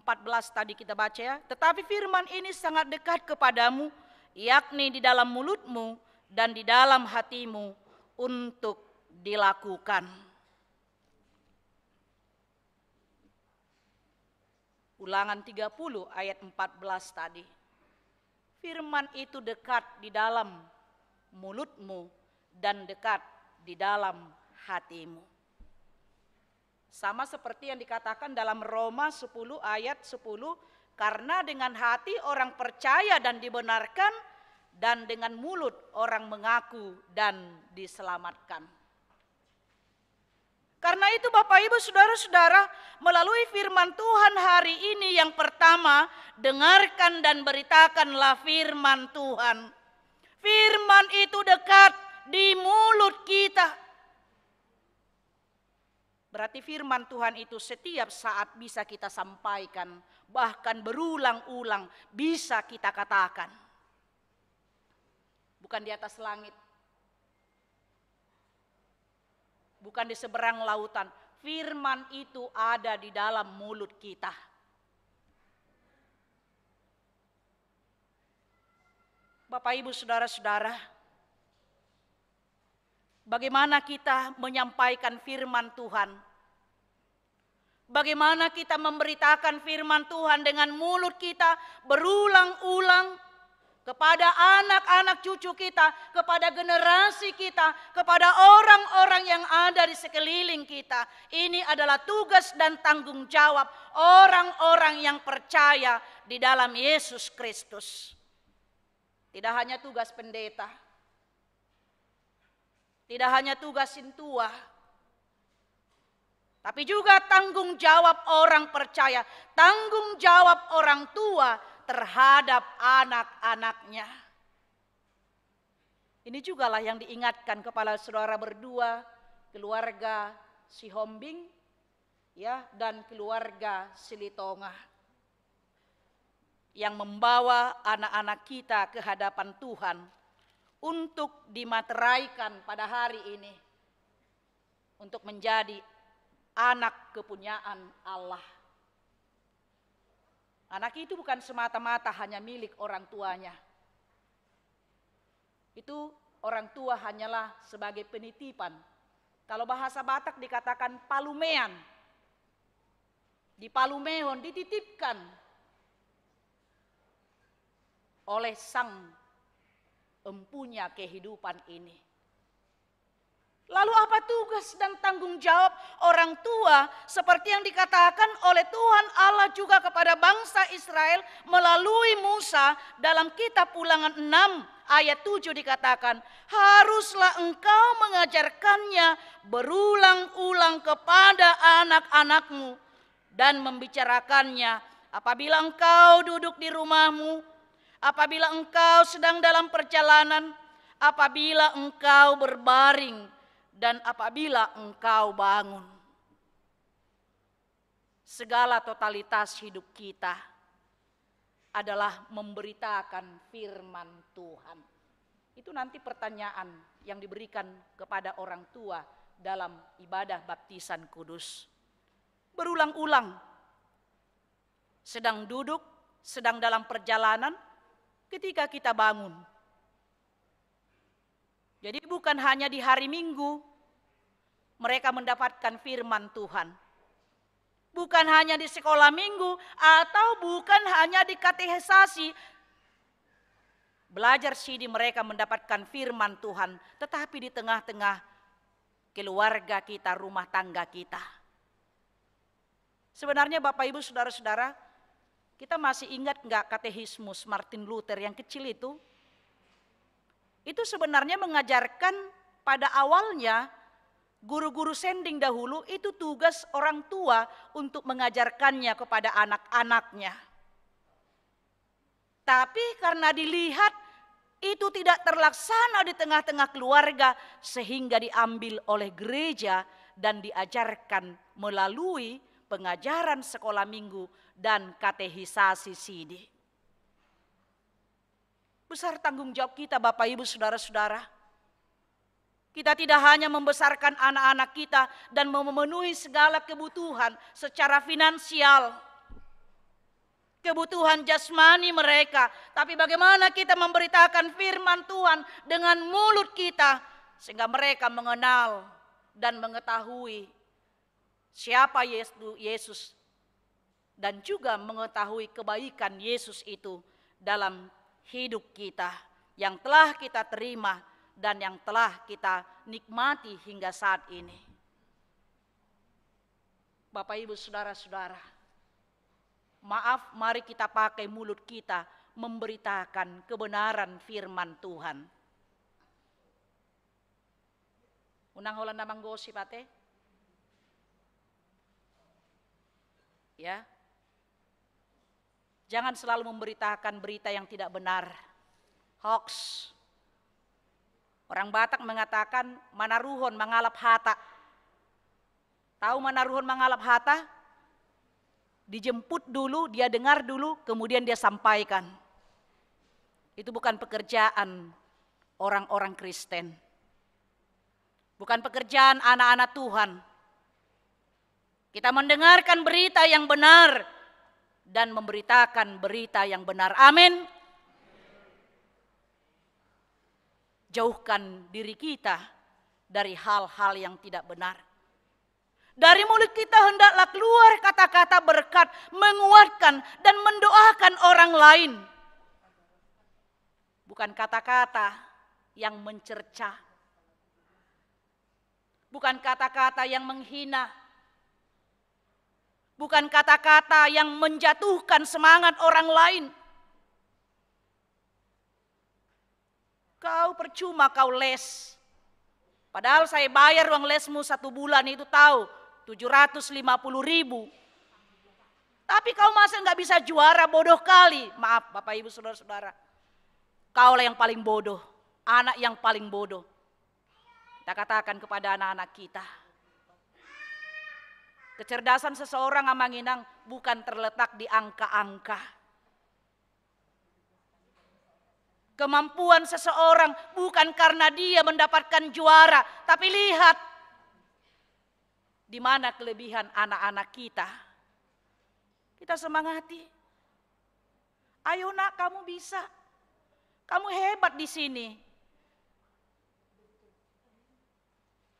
tadi kita baca ya. Tetapi firman ini sangat dekat kepadamu, yakni di dalam mulutmu dan di dalam hatimu untuk dilakukan. Ulangan 30 ayat 14 tadi. Firman itu dekat di dalam mulutmu dan dekat di dalam hatimu. Sama seperti yang dikatakan dalam Roma 10 ayat 10, karena dengan hati orang percaya dan dibenarkan, dan dengan mulut orang mengaku dan diselamatkan. Karena itu Bapak Ibu Saudara-saudara, melalui firman Tuhan hari ini yang pertama, dengarkan dan beritakanlah firman Tuhan. Firman itu dekat di mulut kita. Berarti firman Tuhan itu setiap saat bisa kita sampaikan, bahkan berulang-ulang bisa kita katakan. Bukan di atas langit, bukan di seberang lautan. Firman itu ada di dalam mulut kita. Bapak Ibu Saudara-saudara, bagaimana kita menyampaikan firman Tuhan? Bagaimana kita memberitakan firman Tuhan dengan mulut kita berulang-ulang kepada anak-anak cucu kita, kepada generasi kita, kepada orang-orang yang ada di sekeliling kita. Ini adalah tugas dan tanggung jawab orang-orang yang percaya di dalam Yesus Kristus. Tidak hanya tugas pendeta, tidak hanya tugas sintua, tapi juga tanggung jawab orang percaya, tanggung jawab orang tua terhadap anak-anaknya. Ini jugalah yang diingatkan kepada saudara berdua, keluarga Sihombing ya, dan keluarga Silitonga, yang membawa anak-anak kita ke hadapan Tuhan untuk dimateraikan pada hari ini, untuk menjadi anak kepunyaan Allah. Anak itu bukan semata-mata hanya milik orang tuanya. Itu orang tua hanyalah sebagai penitipan. Kalau bahasa Batak dikatakan palumean. Di palumehon dititipkan oleh sang empunya kehidupan ini. Lalu apa tugas dan tanggung jawab orang tua seperti yang dikatakan oleh Tuhan Allah juga kepada bangsa Israel melalui Musa dalam kitab Ulangan 6 ayat 7 dikatakan, haruslah engkau mengajarkannya berulang-ulang kepada anak-anakmu dan membicarakannya apabila engkau duduk di rumahmu, apabila engkau sedang dalam perjalanan, apabila engkau berbaring, dan apabila engkau bangun. Segala totalitas hidup kita adalah memberitakan firman Tuhan. Itu nanti pertanyaan yang diberikan kepada orang tua dalam ibadah baptisan kudus. Berulang-ulang, sedang duduk, sedang dalam perjalanan, ketika kita bangun. Jadi bukan hanya di hari Minggu mereka mendapatkan firman Tuhan. Bukan hanya di sekolah minggu atau bukan hanya di katehesasi. Belajar sini mereka mendapatkan firman Tuhan. Tetapi di tengah-tengah keluarga kita, rumah tangga kita. Sebenarnya Bapak Ibu Saudara-saudara, kita masih ingat enggak katekismus Martin Luther yang kecil itu? Itu sebenarnya mengajarkan pada awalnya guru-guru sending dahulu itu tugas orang tua untuk mengajarkannya kepada anak-anaknya. Tapi karena dilihat itu tidak terlaksana di tengah-tengah keluarga sehingga diambil oleh gereja dan diajarkan melalui pengajaran sekolah minggu dan katehisasi sidi. Besar tanggung jawab kita Bapak Ibu Saudara-saudara. Kita tidak hanya membesarkan anak-anak kita dan memenuhi segala kebutuhan secara finansial, kebutuhan jasmani mereka, tapi bagaimana kita memberitakan firman Tuhan dengan mulut kita sehingga mereka mengenal dan mengetahui siapa Yesus dan juga mengetahui kebaikan Yesus itu dalam hidup kita yang telah kita terima dan yang telah kita nikmati hingga saat ini. Bapak Ibu Saudara-saudara, maaf, mari kita pakai mulut kita memberitakan kebenaran firman Tuhan. Unang holan namang gosip ate? Ya. Jangan selalu memberitakan berita yang tidak benar. Hoax. Orang Batak mengatakan manaruhon mangalap hata. Tahu manaruhon mangalap hata? Dijemput dulu, dia dengar dulu, kemudian dia sampaikan. Itu bukan pekerjaan orang-orang Kristen. Bukan pekerjaan anak-anak Tuhan. Kita mendengarkan berita yang benar dan memberitakan berita yang benar. Amin. Jauhkan diri kita dari hal-hal yang tidak benar. Dari mulut kita hendaklah keluar kata-kata berkat, menguatkan dan mendoakan orang lain. Bukan kata-kata yang mencerca. Bukan kata-kata yang menghina. Bukan kata-kata yang menjatuhkan semangat orang lain. Kau percuma kau les. Padahal saya bayar uang lesmu 1 bulan itu tahu 750.000. Tapi kau masa nggak bisa juara, bodoh kali. Maaf Bapak Ibu Saudara-saudara. Kaulah yang paling bodoh, anak yang paling bodoh. Kita katakan kepada anak-anak kita. Kecerdasan seseorang Amanginang bukan terletak di angka-angka. Kemampuan seseorang bukan karena dia mendapatkan juara, tapi lihat di mana kelebihan anak-anak kita. Kita semangati. Ayo nak, kamu bisa. Kamu hebat di sini.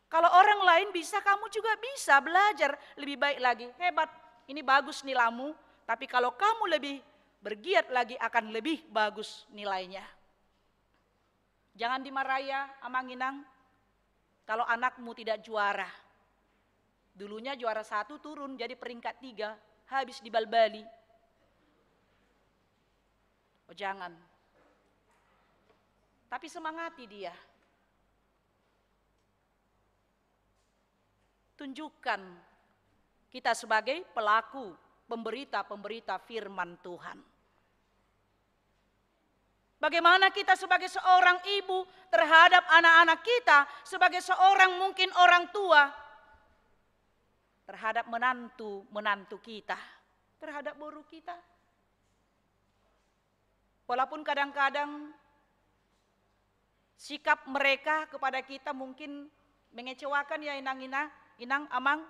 Kalau orang lain bisa, kamu juga bisa belajar lebih baik lagi. Hebat, ini bagus nilaimu, tapi kalau kamu lebih bergiat lagi akan lebih bagus nilainya. Jangan dimarahi ya Amanginang kalau anakmu tidak juara. Dulunya juara 1 turun jadi peringkat 3, habis dibalbali. Oh jangan. Tapi semangati dia. Tunjukkan kita sebagai pelaku, pemberita firman Tuhan. Bagaimana kita sebagai seorang ibu terhadap anak-anak kita, sebagai seorang mungkin orang tua, terhadap menantu kita, terhadap boru kita. Walaupun kadang-kadang sikap mereka kepada kita mungkin mengecewakan ya Inang, Amang.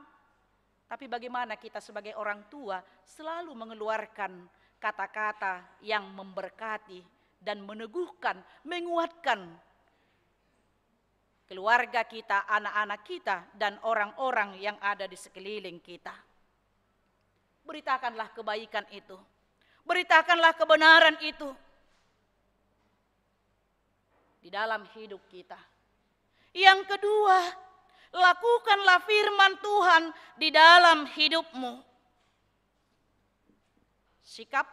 Tapi bagaimana kita sebagai orang tua selalu mengeluarkan kata-kata yang memberkati dan meneguhkan, menguatkan keluarga kita, anak-anak kita, dan orang-orang yang ada di sekeliling kita. Beritakanlah kebaikan itu. Beritakanlah kebenaran itu di dalam hidup kita. Yang kedua, lakukanlah firman Tuhan di dalam hidupmu. Sikap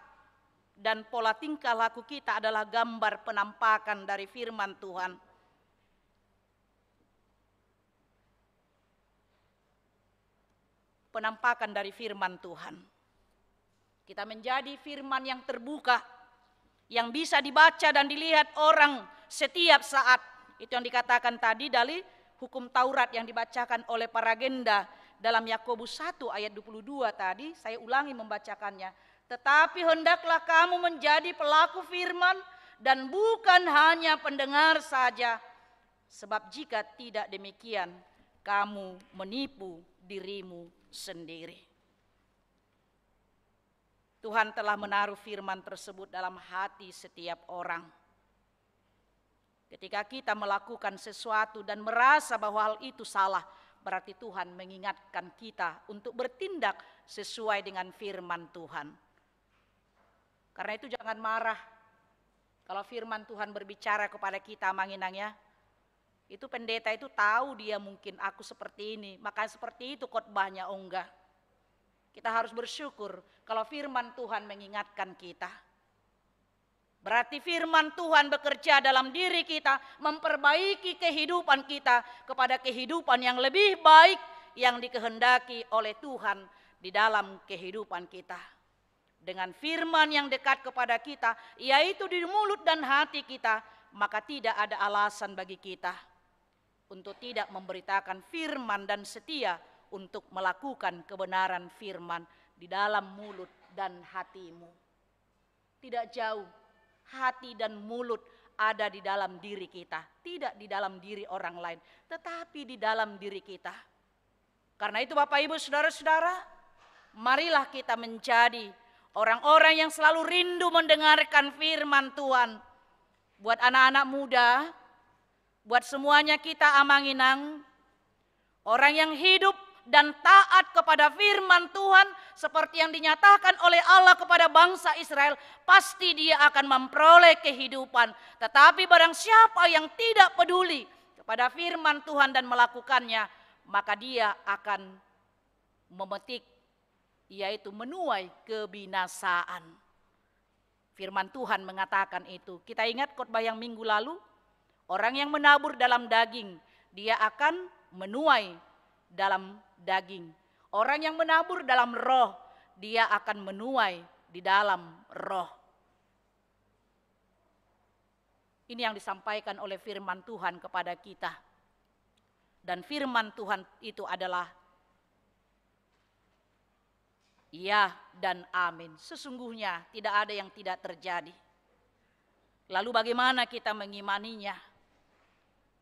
dan pola tingkah laku kita adalah gambar penampakan dari firman Tuhan. Penampakan dari firman Tuhan. Kita menjadi firman yang terbuka, yang bisa dibaca dan dilihat orang setiap saat. Itu yang dikatakan tadi dari hukum Taurat yang dibacakan oleh para agenda dalam Yakobus 1 ayat 22 tadi, saya ulangi membacakannya. Tetapi hendaklah kamu menjadi pelaku firman dan bukan hanya pendengar saja. Sebab jika tidak demikian, kamu menipu dirimu sendiri. Tuhan telah menaruh firman tersebut dalam hati setiap orang. Ketika kita melakukan sesuatu dan merasa bahwa hal itu salah, berarti Tuhan mengingatkan kita untuk bertindak sesuai dengan firman Tuhan. Karena itu jangan marah. Kalau firman Tuhan berbicara kepada kita, manginangnya, itu pendeta itu tahu dia mungkin aku seperti ini, maka seperti itu khotbahnya. Oh enggak. Kita harus bersyukur kalau firman Tuhan mengingatkan kita. Berarti firman Tuhan bekerja dalam diri kita, memperbaiki kehidupan kita kepada kehidupan yang lebih baik yang dikehendaki oleh Tuhan di dalam kehidupan kita. Dengan firman yang dekat kepada kita, yaitu di mulut dan hati kita, maka tidak ada alasan bagi kita untuk tidak memberitakan firman dan setia untuk melakukan kebenaran firman di dalam mulut dan hatimu. Tidak jauh, hati dan mulut ada di dalam diri kita, tidak di dalam diri orang lain, tetapi di dalam diri kita. Karena itu Bapak Ibu Saudara-saudara, marilah kita menjadi orang-orang yang selalu rindu mendengarkan firman Tuhan. Buat anak-anak muda, buat semuanya kita amanginang, orang yang hidup dan taat kepada firman Tuhan seperti yang dinyatakan oleh Allah kepada bangsa Israel, pasti dia akan memperoleh kehidupan. Tetapi barang siapa yang tidak peduli kepada firman Tuhan dan melakukannya, maka dia akan memetik, yaitu menuai kebinasaan. Firman Tuhan mengatakan itu. Kita ingat khotbah yang minggu lalu, orang yang menabur dalam daging, dia akan menuai dalam daging. Orang yang menabur dalam roh, dia akan menuai di dalam roh. Ini yang disampaikan oleh firman Tuhan kepada kita. Dan firman Tuhan itu adalah ya dan amin. Sesungguhnya tidak ada yang tidak terjadi. Lalu bagaimana kita mengimaninya?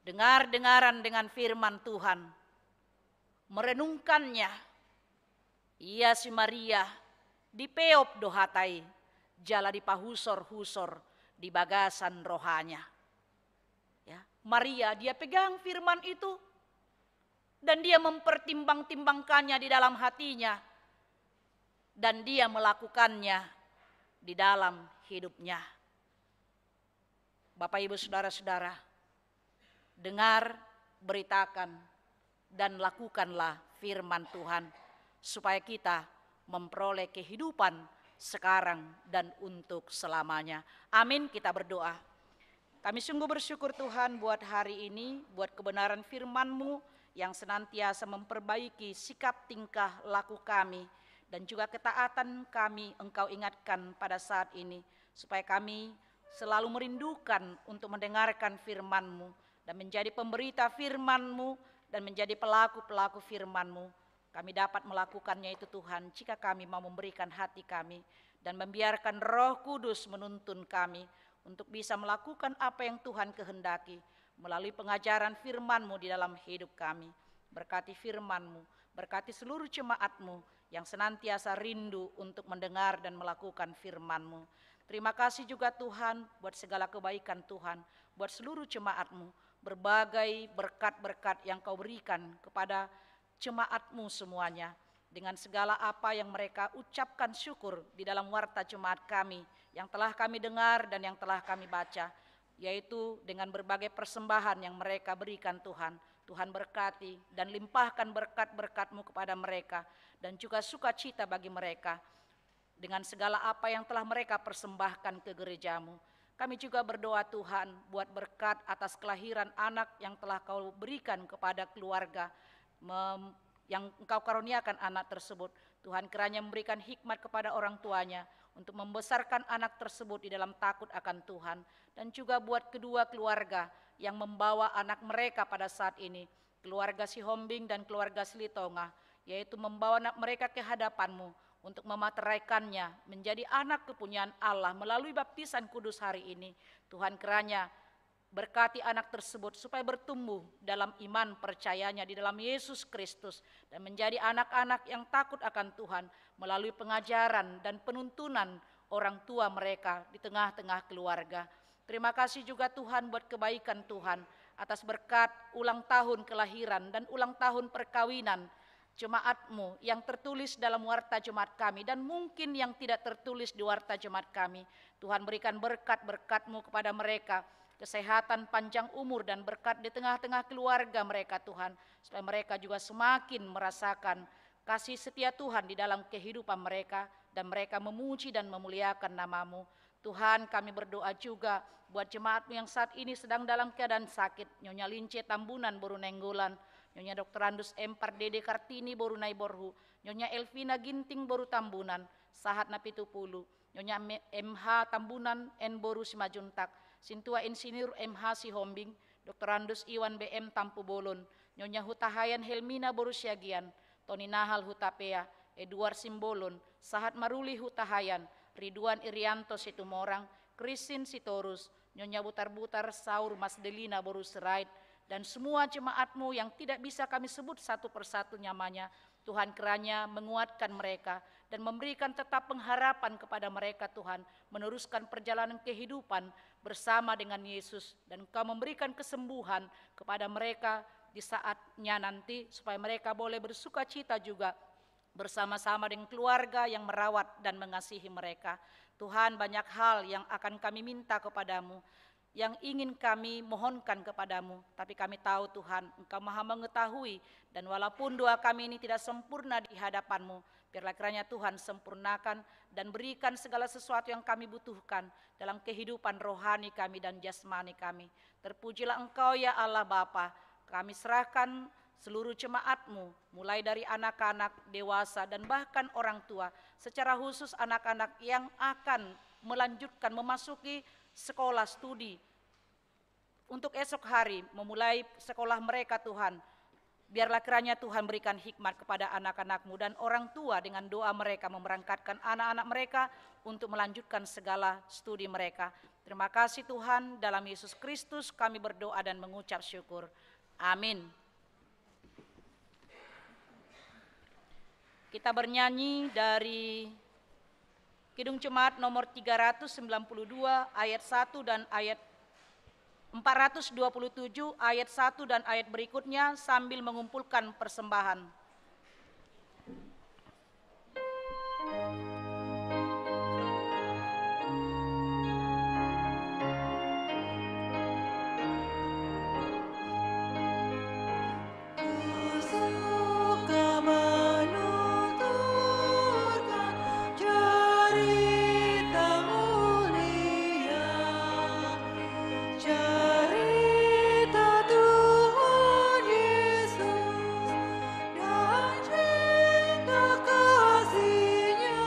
Dengar-dengaran dengan firman Tuhan, merenungkannya. Ia si Maria di peop dohatai, jala di pahusor-husor di bagasan rohanya. Ya, Maria dia pegang firman itu dan dia mempertimbang-timbangkannya di dalam hatinya dan dia melakukannya di dalam hidupnya. Bapak Ibu Saudara-saudara, dengar, beritakan, dan lakukanlah firman Tuhan supaya kita memperoleh kehidupan sekarang dan untuk selamanya. Amin, kita berdoa. Kami sungguh bersyukur Tuhan buat hari ini, buat kebenaran firman-Mu yang senantiasa memperbaiki sikap tingkah laku kami dan juga ketaatan kami. Engkau ingatkan pada saat ini supaya kami selalu merindukan untuk mendengarkan firman-Mu dan menjadi pemberita firman-Mu dan menjadi pelaku-pelaku firman-Mu. Kami dapat melakukannya itu Tuhan jika kami mau memberikan hati kami dan membiarkan Roh Kudus menuntun kami untuk bisa melakukan apa yang Tuhan kehendaki melalui pengajaran firman-Mu di dalam hidup kami. Berkati firman-Mu, berkati seluruh jemaat-Mu yang senantiasa rindu untuk mendengar dan melakukan firman-Mu. Terima kasih juga Tuhan buat segala kebaikan Tuhan, buat seluruh jemaat-Mu, berbagai berkat-berkat yang Kau berikan kepada jemaat-Mu semuanya. Dengan segala apa yang mereka ucapkan syukur di dalam warta jemaat kami yang telah kami dengar dan yang telah kami baca, yaitu dengan berbagai persembahan yang mereka berikan Tuhan. Tuhan berkati dan limpahkan berkat-berkat-Mu kepada mereka dan juga sukacita bagi mereka dengan segala apa yang telah mereka persembahkan ke gereja-Mu. Kami juga berdoa Tuhan buat berkat atas kelahiran anak yang telah Kau berikan kepada keluarga yang Engkau karuniakan anak tersebut. Tuhan kiranya memberikan hikmat kepada orang tuanya untuk membesarkan anak tersebut di dalam takut akan Tuhan. Dan juga buat kedua keluarga yang membawa anak mereka pada saat ini, keluarga Sihombing dan keluarga Silitonga, yaitu membawa anak mereka ke hadapan-Mu untuk memateraikannya menjadi anak kepunyaan Allah melalui baptisan kudus hari ini. Tuhan kiranya berkati anak tersebut supaya bertumbuh dalam iman percayanya di dalam Yesus Kristus dan menjadi anak-anak yang takut akan Tuhan melalui pengajaran dan penuntunan orang tua mereka di tengah-tengah keluarga. Terima kasih juga Tuhan buat kebaikan Tuhan atas berkat ulang tahun kelahiran dan ulang tahun perkawinan jemaat-Mu yang tertulis dalam warta jemaat kami dan mungkin yang tidak tertulis di warta jemaat kami. Tuhan berikan berkat-berkat-Mu kepada mereka, kesehatan, panjang umur, dan berkat di tengah-tengah keluarga mereka Tuhan, supaya mereka juga semakin merasakan kasih setia Tuhan di dalam kehidupan mereka, dan mereka memuji dan memuliakan nama-Mu. Tuhan, kami berdoa juga buat jemaat-Mu yang saat ini sedang dalam keadaan sakit, Nyonya Lince Tambunan Boru Nenggolan, Nyonya Dr. Andus M. Pardede Kartini Boru Naiborhu, Nyonya Elvina Ginting Boru Tambunan, Sahat Napitupulu, Nyonya MH Tambunan N. Boru Simajuntak, Sintua Insinyur MH Sihombing, Dr. Andus Iwan BM Tampu Bolon, Nyonya Hutahayan Helmina Boru Siagian, Tony Nahal Hutapea, Edward Simbolon, Sahat Maruli Hutahayan, Ridwan Irianto Situmorang, Christine Sitorus, Nyonya Butar-Butar Saur Mas Delina Boru Serait, dan semua jemaat-Mu yang tidak bisa kami sebut satu persatu namanya. Tuhan kiranya menguatkan mereka dan memberikan tetap pengharapan kepada mereka Tuhan, meneruskan perjalanan kehidupan bersama dengan Yesus, dan Engkau memberikan kesembuhan kepada mereka di saatnya nanti, supaya mereka boleh bersuka cita juga bersama-sama dengan keluarga yang merawat dan mengasihi mereka. Tuhan, banyak hal yang akan kami minta kepadamu, yang ingin kami mohonkan kepadamu, tapi kami tahu Tuhan, Engkau maha mengetahui, dan walaupun doa kami ini tidak sempurna di hadapan-Mu, biarlah kiranya Tuhan sempurnakan dan berikan segala sesuatu yang kami butuhkan dalam kehidupan rohani kami dan jasmani kami. Terpujilah Engkau ya Allah Bapa, kami serahkan seluruh jemaat-Mu, mulai dari anak-anak, dewasa, dan bahkan orang tua, secara khusus anak-anak yang akan melanjutkan memasuki sekolah studi untuk esok hari memulai sekolah mereka Tuhan. Biarlah kiranya Tuhan berikan hikmat kepada anak-anak-Mu dan orang tua dengan doa mereka memberangkatkan anak-anak mereka untuk melanjutkan segala studi mereka. Terima kasih Tuhan, dalam Yesus Kristus kami berdoa dan mengucap syukur. Amin. Kita bernyanyi dari Kidung Jemaat nomor 392 ayat 1 dan ayat 427 ayat 1 dan ayat berikutnya sambil mengumpulkan persembahan. Yesus dan cinta kasih-Nya.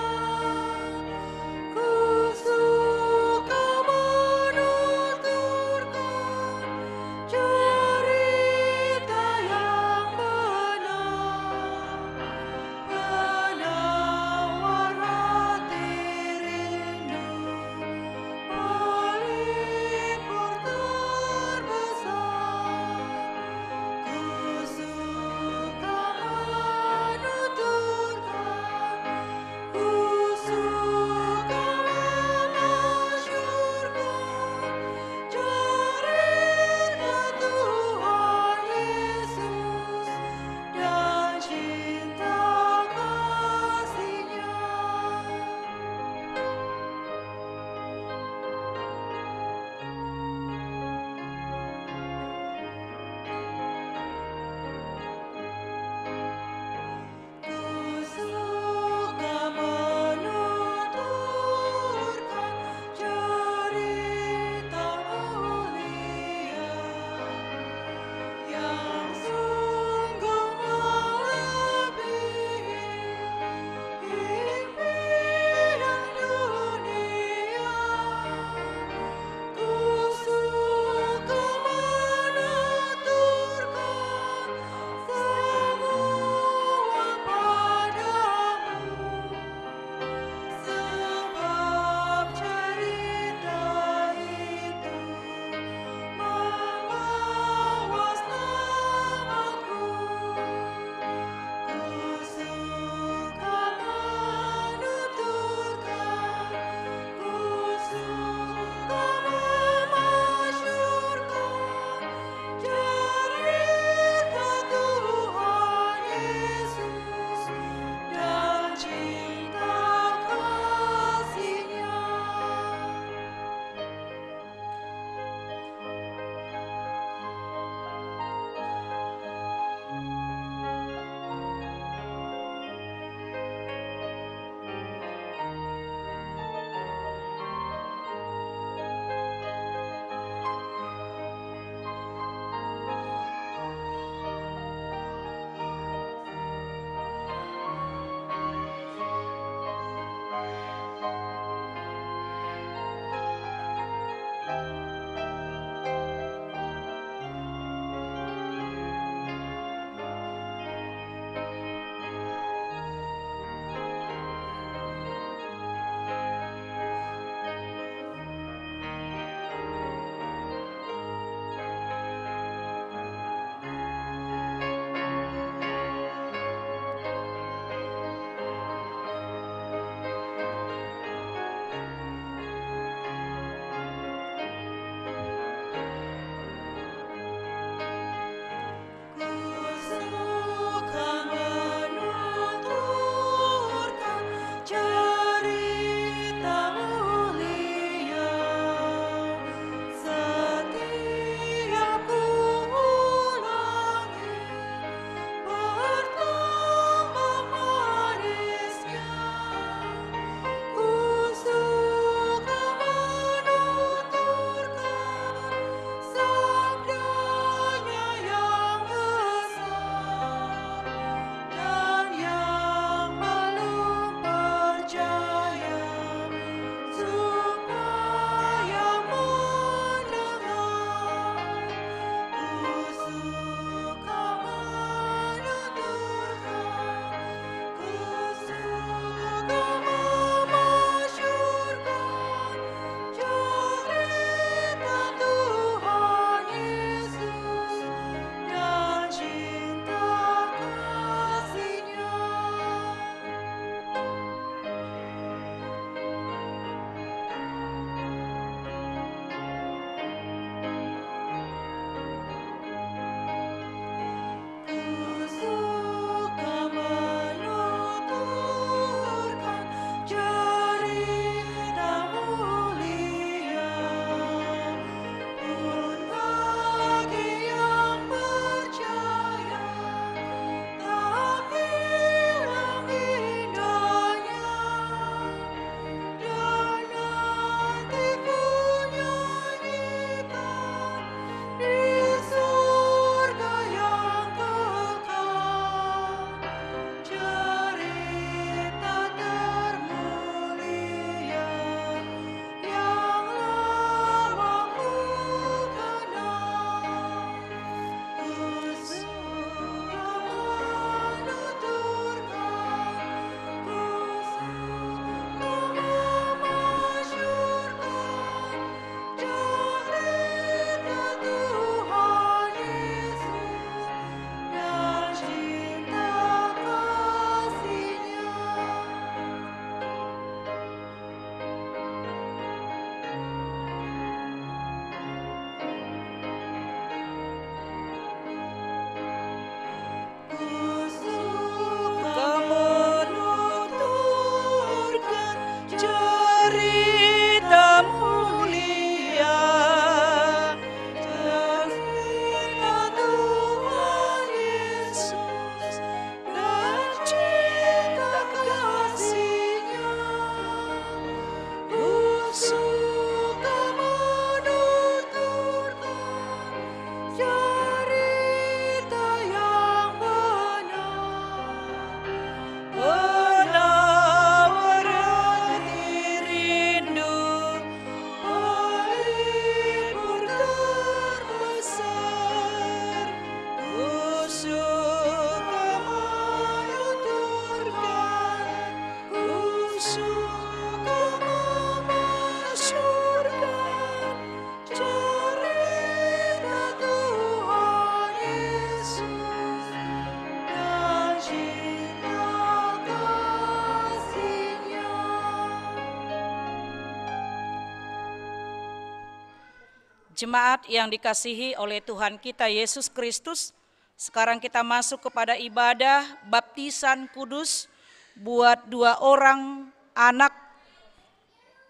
Jemaat yang dikasihi oleh Tuhan kita Yesus Kristus, sekarang kita masuk kepada ibadah baptisan kudus buat 2 orang anak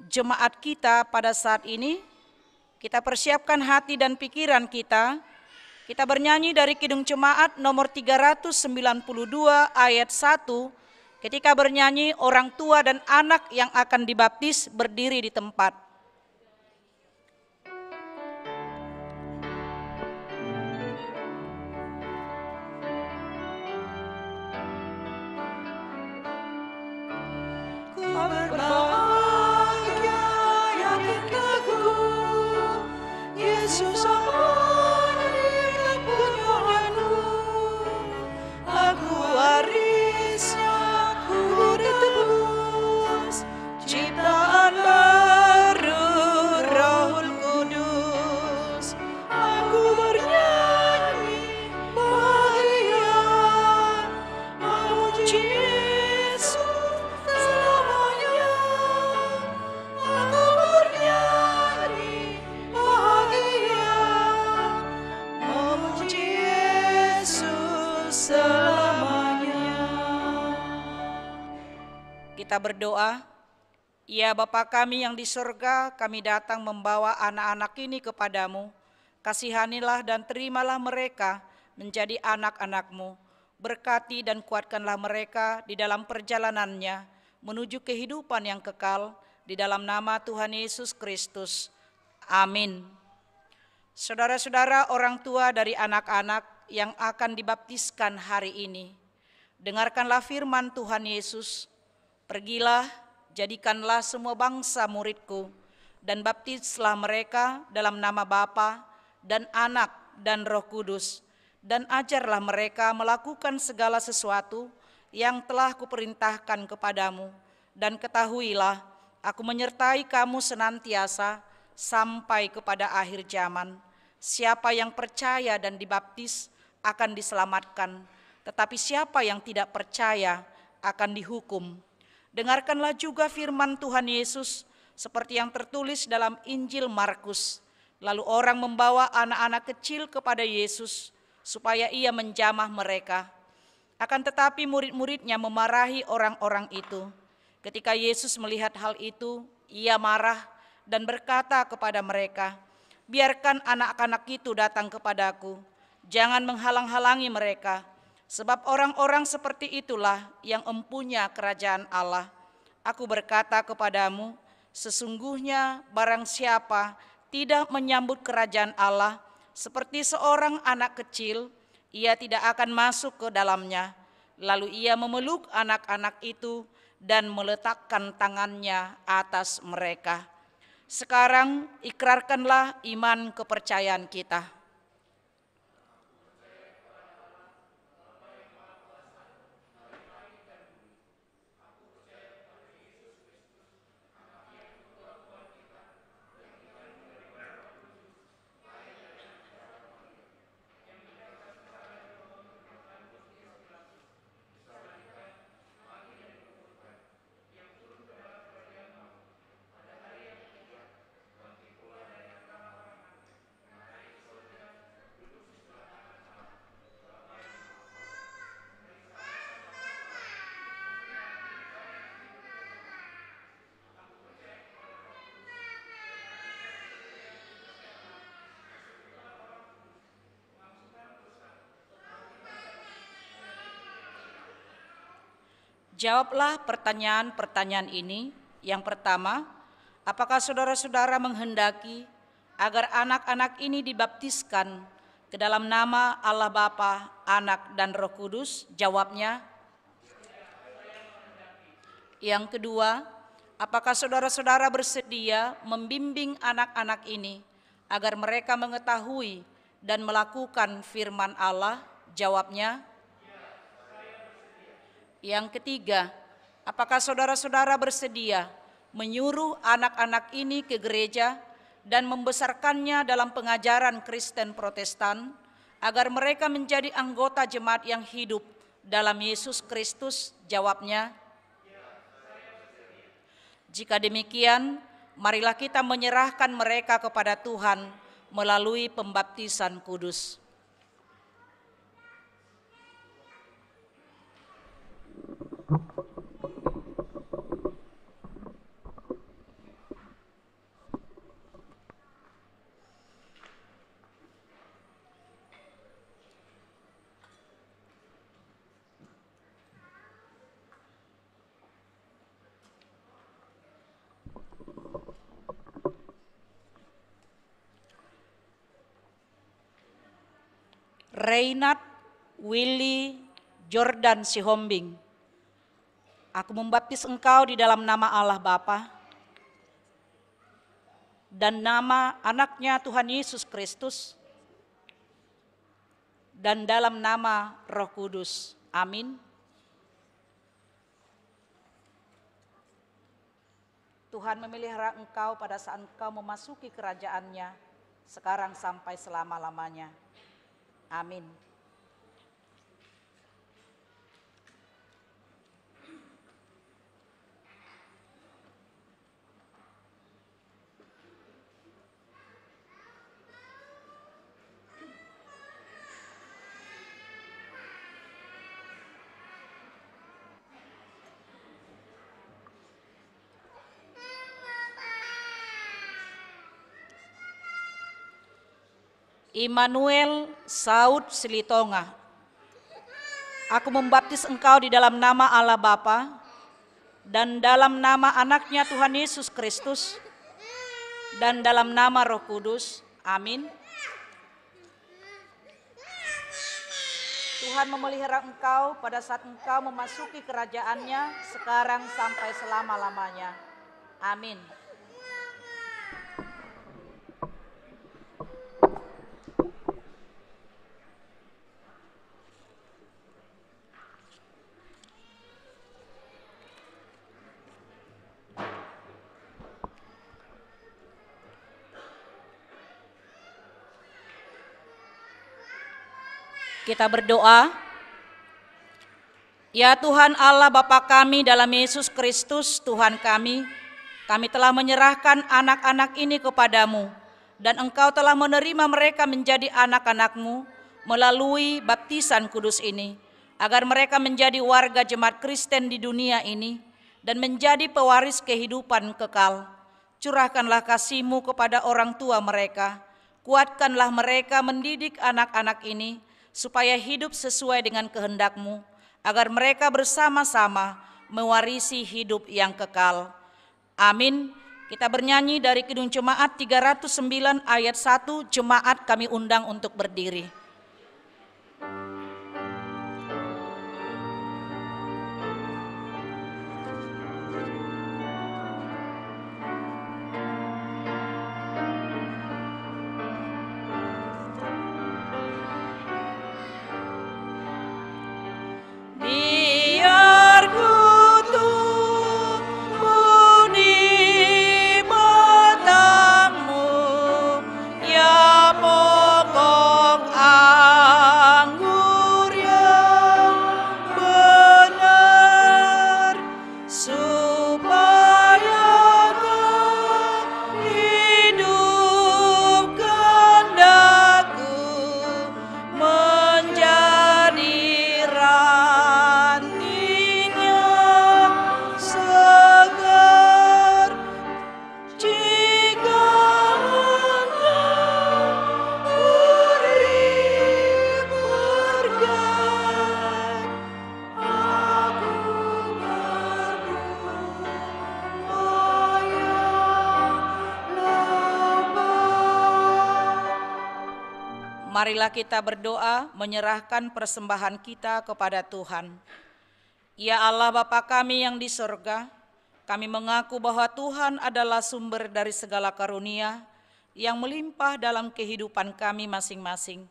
jemaat kita pada saat ini. Kita persiapkan hati dan pikiran kita. Kita bernyanyi dari Kidung Jemaat nomor 392 ayat 1. Ketika bernyanyi, orang tua dan anak yang akan dibaptis berdiri di tempat. Berbahagia yakin teguh, Yesus adalah penyembuhanku. Aku warisnya, ku ditebus, ciptaan baru Rohul Kudus. Aku bernyanyi bahagia, memuji Yesus selamanya. Aku bernyanyi bahagia, memuji Yesus selamanya. Kita berdoa. Ya Bapa kami yang di surga, kami datang membawa anak-anak ini kepadamu. Kasihanilah dan terimalah mereka menjadi anak-anak-Mu. Berkati dan kuatkanlah mereka di dalam perjalanannya menuju kehidupan yang kekal, di dalam nama Tuhan Yesus Kristus. Amin. Saudara-saudara, orang tua dari anak-anak yang akan dibaptiskan hari ini, dengarkanlah firman Tuhan Yesus. Pergilah, jadikanlah semua bangsa muridku, dan baptislah mereka dalam nama Bapa dan Anak dan Roh Kudus, dan ajarlah mereka melakukan segala sesuatu yang telah kuperintahkan kepadamu, dan ketahuilah, aku menyertai kamu senantiasa sampai kepada akhir zaman. Siapa yang percaya dan dibaptis akan diselamatkan, tetapi siapa yang tidak percaya akan dihukum. Dengarkanlah juga firman Tuhan Yesus seperti yang tertulis dalam Injil Markus. Lalu orang membawa anak-anak kecil kepada Yesus supaya ia menjamah mereka. Akan tetapi murid-muridnya memarahi orang-orang itu. Ketika Yesus melihat hal itu, ia marah dan berkata kepada mereka, "Biarkan anak-anak itu datang kepadaku, jangan menghalang-halangi mereka. Sebab orang-orang seperti itulah yang empunya kerajaan Allah. Aku berkata kepadamu, sesungguhnya barang siapa tidak menyambut kerajaan Allah seperti seorang anak kecil, ia tidak akan masuk ke dalamnya." Lalu ia memeluk anak-anak itu dan meletakkan tangannya atas mereka. Sekarang ikrarkanlah iman kepercayaan kita. Jawablah pertanyaan-pertanyaan ini. Yang pertama, apakah saudara-saudara menghendaki agar anak-anak ini dibaptiskan ke dalam nama Allah Bapa, Anak, dan Roh Kudus? Jawabnya. Yang kedua, apakah saudara-saudara bersedia membimbing anak-anak ini agar mereka mengetahui dan melakukan firman Allah? Jawabnya. Yang ketiga, apakah saudara-saudara bersedia menyuruh anak-anak ini ke gereja dan membesarkannya dalam pengajaran Kristen Protestan agar mereka menjadi anggota jemaat yang hidup dalam Yesus Kristus? Jawabnya. Jika demikian, marilah kita menyerahkan mereka kepada Tuhan melalui pembaptisan kudus. Reinhard Willy Jordan Sihombing, aku membaptis engkau di dalam nama Allah Bapa dan nama anaknya Tuhan Yesus Kristus dan dalam nama Roh Kudus. Amin. Tuhan memelihara engkau pada saat engkau memasuki kerajaannya, sekarang sampai selama-lamanya. Amin. Immanuel Saud Silitonga, aku membaptis engkau di dalam nama Allah Bapa dan dalam nama anaknya Tuhan Yesus Kristus dan dalam nama Roh Kudus. Amin. Tuhan memelihara engkau pada saat engkau memasuki kerajaannya, sekarang sampai selama-lamanya. Amin. Kita berdoa. Ya Tuhan Allah Bapa kami dalam Yesus Kristus Tuhan kami telah menyerahkan anak-anak ini kepadamu dan Engkau telah menerima mereka menjadi anak-anak-Mu melalui baptisan kudus ini, agar mereka menjadi warga jemaat Kristen di dunia ini dan menjadi pewaris kehidupan kekal. Curahkanlah kasih-Mu kepada orang tua mereka, kuatkanlah mereka mendidik anak-anak ini supaya hidup sesuai dengan kehendak-Mu, agar mereka bersama-sama mewarisi hidup yang kekal. Amin. Kita bernyanyi dari Kidung Jemaat 309 ayat 1, jemaat kami undang untuk berdiri. Marilah kita berdoa menyerahkan persembahan kita kepada Tuhan. Ya Allah Bapa kami yang di sorga, kami mengaku bahwa Tuhan adalah sumber dari segala karunia yang melimpah dalam kehidupan kami masing-masing.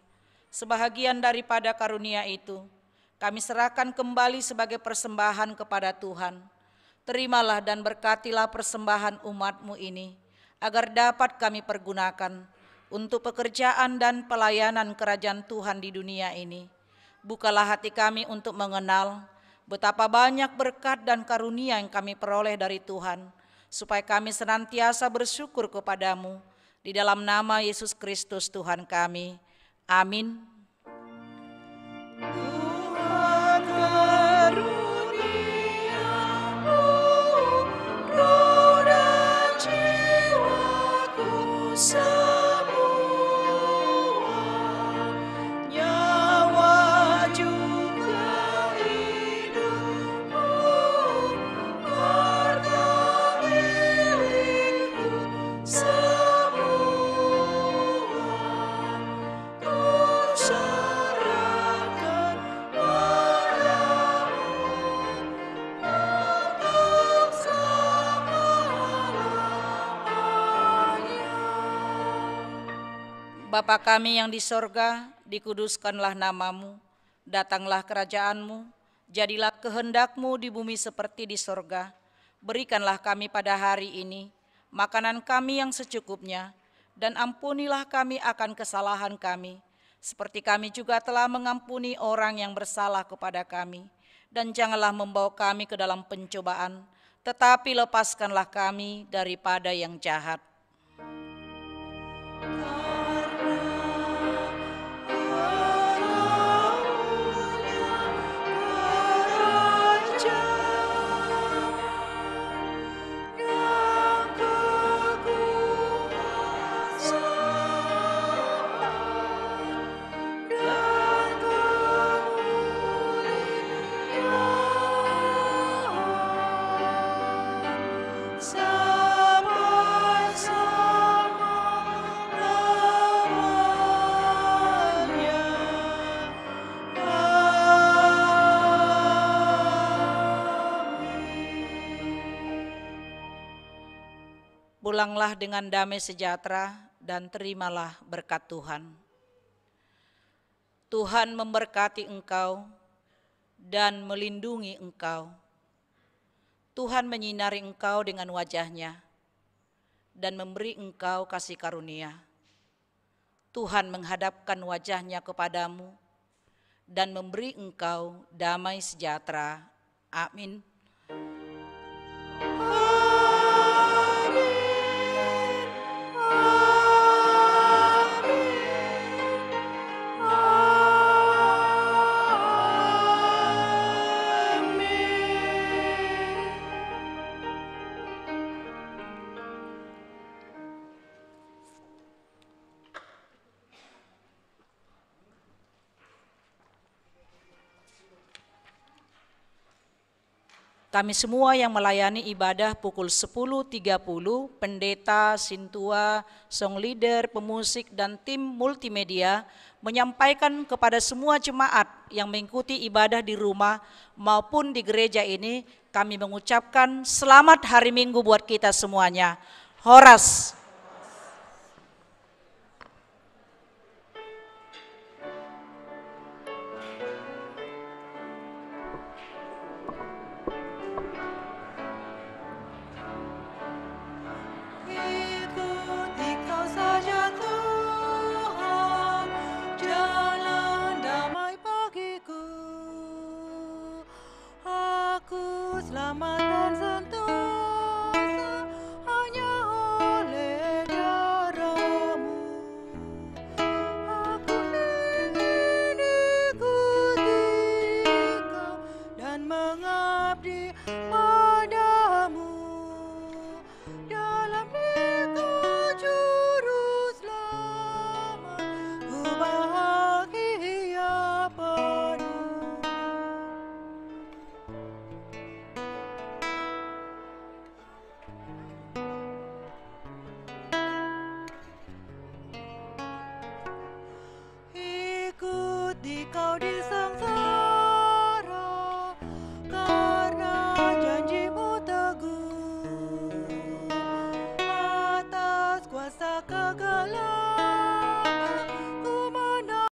Sebahagian daripada karunia itu, kami serahkan kembali sebagai persembahan kepada Tuhan. Terimalah dan berkatilah persembahan umat-Mu ini, agar dapat kami pergunakan untuk pekerjaan dan pelayanan kerajaan Tuhan di dunia ini. Bukalah hati kami untuk mengenal betapa banyak berkat dan karunia yang kami peroleh dari Tuhan, supaya kami senantiasa bersyukur kepada-Mu Di dalam nama Yesus Kristus Tuhan kami. Amin. Tuhan karuniamu, roh dan jiwaku semua, nyawa juga hidupku, harta milikku semua, ku serahkan padamu untuk selama-lamanya. Bapa kami yang di sorga, dikuduskanlah namamu, datanglah kerajaanmu, jadilah kehendakmu di bumi seperti di sorga. Berikanlah kami pada hari ini makanan kami yang secukupnya, dan ampunilah kami akan kesalahan kami, seperti kami juga telah mengampuni orang yang bersalah kepada kami. Dan janganlah membawa kami ke dalam pencobaan, tetapi lepaskanlah kami daripada yang jahat. Pulanglah dengan damai sejahtera dan terimalah berkat Tuhan. Tuhan memberkati engkau dan melindungi engkau. Tuhan menyinari engkau dengan wajah-Nya dan memberi engkau kasih karunia. Tuhan menghadapkan wajah-Nya kepadamu dan memberi engkau damai sejahtera. Amin. Kami semua yang melayani ibadah pukul 10.30, pendeta, sintua, song leader, pemusik, dan tim multimedia menyampaikan kepada semua jemaat yang mengikuti ibadah di rumah maupun di gereja ini, kami mengucapkan selamat hari Minggu buat kita semuanya. Horas. Selamat dan sentosa hanya oleh darah-Mu. Aku ingin ikuti Kau dan mengabdi